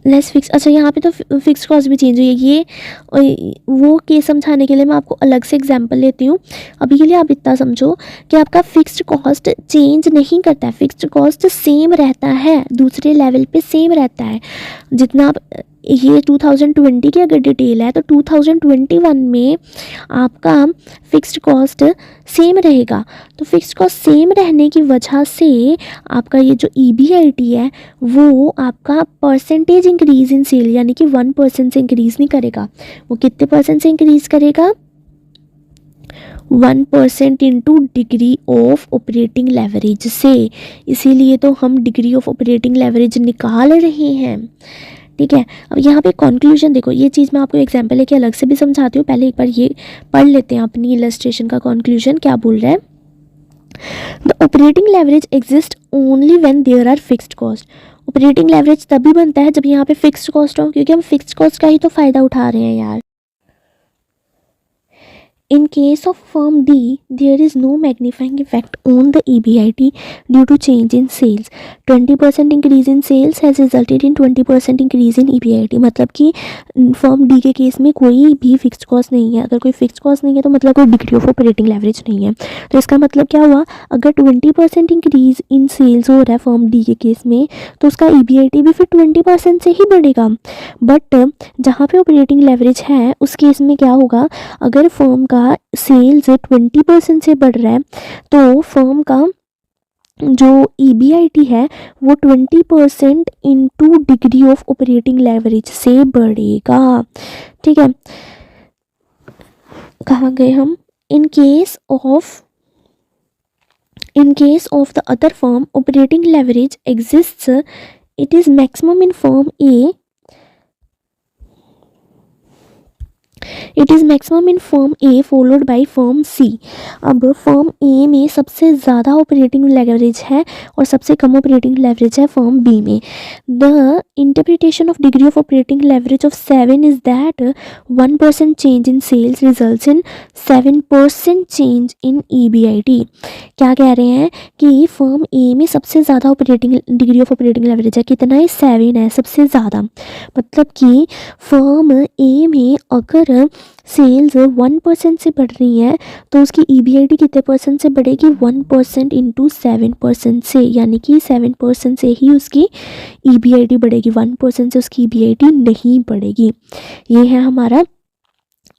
लेस फिक्स। अच्छा, यहाँ पे तो फिक्स्ड कॉस्ट भी चेंज हुई है। ये वो केस समझाने के लिए मैं आपको अलग से एग्जांपल लेती हूँ। अभी के लिए आप इतना समझो कि आपका फिक्स्ड कॉस्ट चेंज नहीं करता है, फिक्स्ड कॉस्ट सेम रहता है, दूसरे लेवल पे सेम रहता है। जितना आप ये 2020 की अगर डिटेल है तो 2021 में आपका फिक्स्ड कॉस्ट सेम रहेगा। तो फिक्स्ड कॉस्ट सेम रहने की वजह से आपका ये जो EBIT है वो आपका परसेंटेज इंक्रीज इन सेल यानी कि 1% से इंक्रीज़ नहीं करेगा। वो कितने % से इंक्रीज़ करेगा? 1% into degree of operating leverage से। इसीलिए तो हम डिग्री ऑफ ऑपरेटिंग लेवरेज निकाल रहे हैं। ठीक है, अब यहाँ पे कंक्लूजन देखो, ये चीज़ मैं आपको एग्जांपल लेके अलग से भी समझाती हूँ। पहले एक बार ये पढ़ लेते हैं अपनी इलस्ट्रेशन का कंक्लूजन क्या बोल रहा है। The operating leverage exist only when there are fixed cost. Operating leverage तभी बनता है जब यहाँ पे फिक्स्ड कॉस्ट हो, क्योंकि हम फिक्स्ड कॉस्ट का ही तो फ़ायदा उठा रहे हैं यार। In case of firm D, there is no magnifying effect on the EBIT due to change in sales. 20% increase in sales has resulted in 20% increase in EBIT। मतलब कि फर्म D के केस में कोई भी फिक्स्ड कॉस्ट नहीं है। अगर कोई फिक्स्ड कॉस्ट नहीं है तो मतलब कोई डिग्री ऑफ ऑपरेटिंग लेवरेज नहीं है। तो इसका मतलब क्या हुआ, अगर 20% इंक्रीज इन सेल्स हो रहा है फर्म D के केस में तो उसका EBIT भी फिर 20% से ही बढ़ेगा। बट जहाँ पे ऑपरेटिंग लेवरेज है उस केस में क्या होगा, अगर फर्म का सेल्स 20% से बढ़ रहा है तो फर्म का जो EBIT है वो 20% into degree of operating leverage से बढ़ेगा। ठीक है, कहाँ गए हम? In case of the other firm operating leverage exists, it is maximum in firm A it is maximum in firm A followed by firm C. अब फर्म ए में सबसे ज़्यादा ऑपरेटिंग लेवरेज है और सबसे कम ऑपरेटिंग लेवरेज है फर्म बी में। The interpretation of degree of operating leverage of 7 is that 1% change in sales results in 7% change in EBIT। क्या कह रहे हैं कि फर्म ए में सबसे ज़्यादा operating degree of operating leverage है, कितना है, 7 है सबसे ज़्यादा। मतलब कि फर्म ए में अगर सेल्स 1% से बढ़ रही है तो उसकी EBIT कितने परसेंट से बढ़ेगी, 1% इंटू 7% से, यानी कि 7% से ही उसकी EBIT बढ़ेगी, 1% से उसकी EBIT नहीं बढ़ेगी। ये है हमारा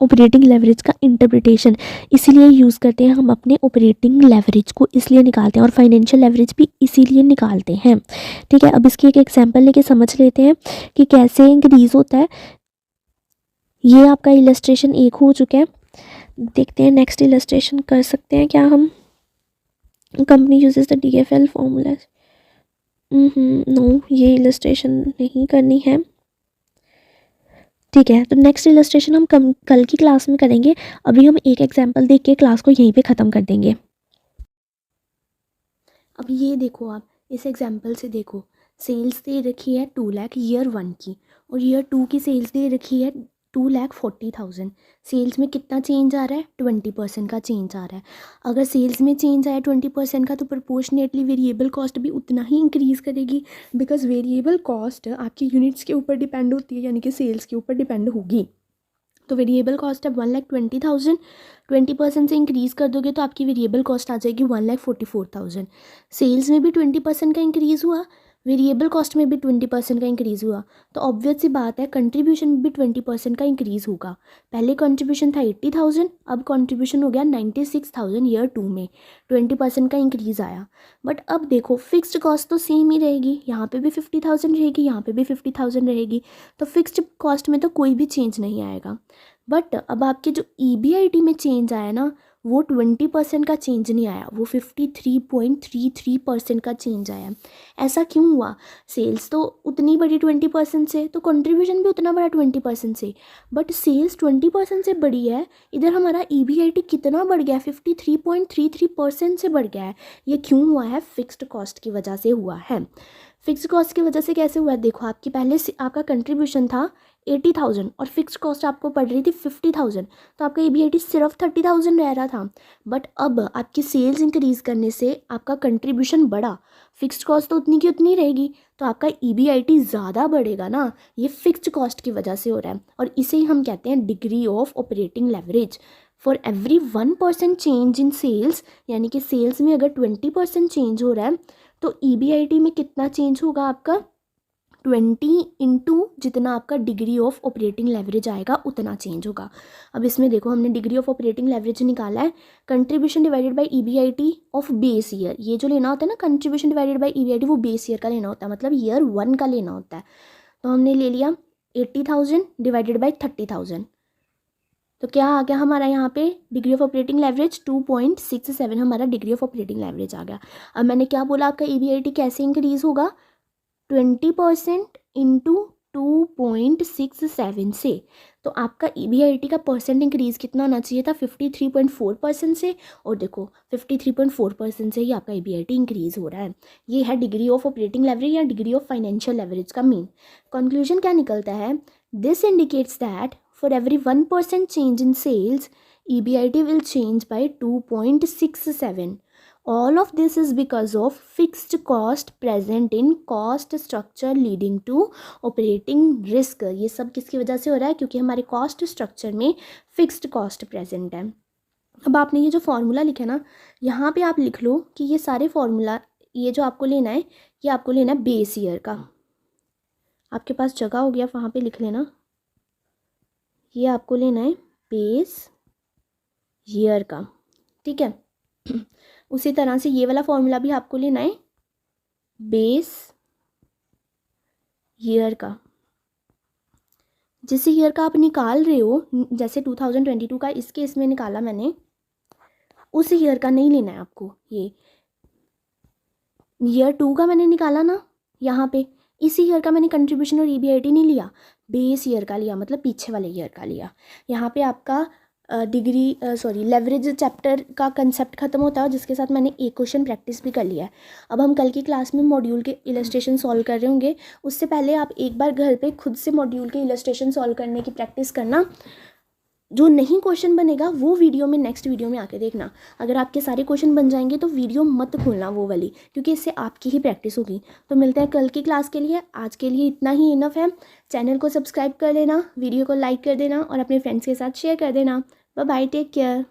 ऑपरेटिंग लेवरेज का इंटरप्रिटेशन। इसीलिए यूज़ करते हैं हम अपने ऑपरेटिंग लेवरेज को, इसलिए निकालते हैं, और फाइनेंशियल लेवरेज भी इसीलिए निकालते हैं। ठीक है, अब इसकी एक एग्जांपल लेके समझ लेते हैं कि कैसे इंक्रीज़ होता है। ये आपका इलस्ट्रेशन एक हो चुका है, देखते हैं नेक्स्ट इलस्ट्रेशन कर सकते हैं क्या हम। Company uses the DFL formula. No, ये इलस्ट्रेशन नहीं करनी है। ठीक है, तो नेक्स्ट इलस्ट्रेशन हम कल की क्लास में करेंगे। अभी हम एक एग्जांपल देख के क्लास को यहीं पे ख़त्म कर देंगे। अब ये देखो, आप इस एग्जांपल से देखो, सेल्स दे रखी है 2 लाख ईयर 1 की, और ईयर 2 की सेल्स दे रखी है 2,40,000। सेल्स में कितना चेंज आ रहा है, 20% का चेंज आ रहा है। अगर सेल्स में चेंज आया 20% का तो प्रोपोर्शनेटली वेरिएबल कॉस्ट भी उतना ही इंक्रीज़ करेगी, बिकॉज वेरिएबल कॉस्ट आपकी यूनिट्स के ऊपर डिपेंड होती है, यानी कि सेल्स के ऊपर डिपेंड होगी। तो वेरिएबल कॉस्ट है 1,20,000, 20% से इंक्रीज़ कर दोगे तो आपकी वेरिएबल कॉस्ट आ जाएगी 1,44,000। सेल्स में भी 20% का इंक्रीज़ हुआ, वेरिएबल कॉस्ट में भी 20% का इंक्रीज़ हुआ, तो ऑब्वियस सी बात है कंट्रीब्यूशन में भी 20% का इंक्रीज़ होगा। पहले कंट्रीब्यूशन था 80,000, अब कंट्रीब्यूशन हो गया 96,000 ईयर 2 में, 20% का इंक्रीज़ आया। बट अब देखो फिक्स्ड कॉस्ट तो सेम ही रहेगी, यहाँ पे भी 50,000 रहेगी, यहाँ पे भी 50,000 रहेगी, तो फिक्स्ड कॉस्ट में तो कोई भी चेंज नहीं आएगा। बट अब आपके जो EBIT में चेंज आया ना, वो 20% का चेंज नहीं आया, वो 53.33% का चेंज आया। ऐसा क्यों हुआ, सेल्स तो उतनी बढ़ी 20% से, तो कंट्रीब्यूशन भी उतना बढ़ा 20% से, बट सेल्स 20% से बढ़ी है, इधर हमारा EBIT कितना बढ़ गया, 53.33% से बढ़ गया है। ये क्यों हुआ है, फिक्स्ड कॉस्ट की वजह से हुआ है। फिक्स्ड कॉस्ट की वजह से कैसे हुआ है, देखो आपकी पहले से आपका कंट्रीब्यूशन था 80,000 और फिक्स्ड कॉस्ट आपको पड़ रही थी 50,000, तो आपका EBIT सिर्फ 30,000 रह रहा था। बट अब आपकी सेल्स इंक्रीज़ करने से आपका कंट्रीब्यूशन बढ़ा, फिक्स्ड कॉस्ट तो उतनी की उतनी रहेगी, तो आपका EBIT ज़्यादा बढ़ेगा ना। ये फिक्स्ड कॉस्ट की वजह से हो रहा है, और इसे ही हम कहते हैं degree of operating leverage. For every 1% change in sales, यानी कि सेल्स में अगर 20% चेंज हो रहा है तो EBIT में कितना चेंज होगा आपका, 20 इंटू जितना आपका डिग्री ऑफ ऑपरेटिंग लेवरेज आएगा उतना चेंज होगा। अब इसमें देखो हमने डिग्री ऑफ ऑपरेटिंग लेवरेज निकाला है, contribution divided by EBIT of base year. ये जो लेना होता है ना कंट्रीब्यूशन डिवाइडेड बाय EBIT, वो बेस ईयर का लेना होता है, मतलब ईयर 1 का लेना होता है। तो हमने ले लिया 80,000 डिवाइडेड बाई 30,000, तो क्या आ गया हमारा यहाँ पे डिग्री ऑफ ऑपरेटिंग लेवरेज 2.67 हमारा डिग्री ऑफ ऑपरेटिंग लेवरेज आ गया। अब मैंने क्या बोला, आपका EBIT कैसे इंक्रीज़ होगा, 20% इंटू 2.67 से, तो आपका EBIT का परसेंट इंक्रीज़ कितना होना चाहिए था, 53.4% से, और देखो 53.4% से ही आपका EBIT इंक्रीज़ हो रहा है। ये है डिग्री ऑफ ऑपरेटिंग लेवरेज या डिग्री ऑफ फाइनेंशियल लेवरेज का मीन। कंक्लूजन क्या निकलता है, this indicates that for every 1% change in sales EBIT will change by 2.67। All of this is because of fixed cost present in cost structure leading to operating risk। ये सब किसकी वजह से हो रहा है, क्योंकि हमारे cost structure में fixed cost present है। अब आपने ये जो फार्मूला लिखा है ना, यहाँ पे आप लिख लो कि ये सारे फार्मूला, ये जो आपको लेना है, ये आपको लेना है बेस ईयर का। आपके पास जगह हो गया, वहाँ पे लिख लेना, ये आपको लेना है बेस ईयर का, ठीक है। उसी तरह से ये वाला फॉर्मूला भी आपको लेना है बेस ईयर का। जिस ईयर का आप निकाल रहे हो, जैसे 2022 का इस केस में निकाला मैंने, उस ईयर का नहीं लेना है आपको। ये ईयर 2 का मैंने निकाला ना यहाँ पे, इसी ईयर का मैंने कंट्रीब्यूशन और ईबीआईटी नहीं लिया, बेस ईयर का लिया, मतलब पीछे वाले ईयर का लिया। यहाँ पे आपका लेवरेज चैप्टर का कंसेप्ट खत्म होता है, जिसके साथ मैंने एक क्वेश्चन प्रैक्टिस भी कर लिया है। अब हम कल की क्लास में मॉड्यूल के इलस्ट्रेशन सॉल्व कर रहे होंगे। उससे पहले आप एक बार घर पे खुद से मॉड्यूल के इलस्ट्रेशन सॉल्व करने की प्रैक्टिस करना। जो नहीं क्वेश्चन बनेगा वो वीडियो में, नेक्स्ट वीडियो में आके देखना। अगर आपके सारे क्वेश्चन बन जाएंगे तो वीडियो मत खोलना वो वाली, क्योंकि इससे आपकी ही प्रैक्टिस होगी। तो मिलते हैं कल की क्लास के लिए। आज के लिए इतना ही इनफ है। चैनल को सब्सक्राइब कर लेना, वीडियो को लाइक कर देना और अपने फ्रेंड्स के साथ शेयर कर देना। Bye bye, take care.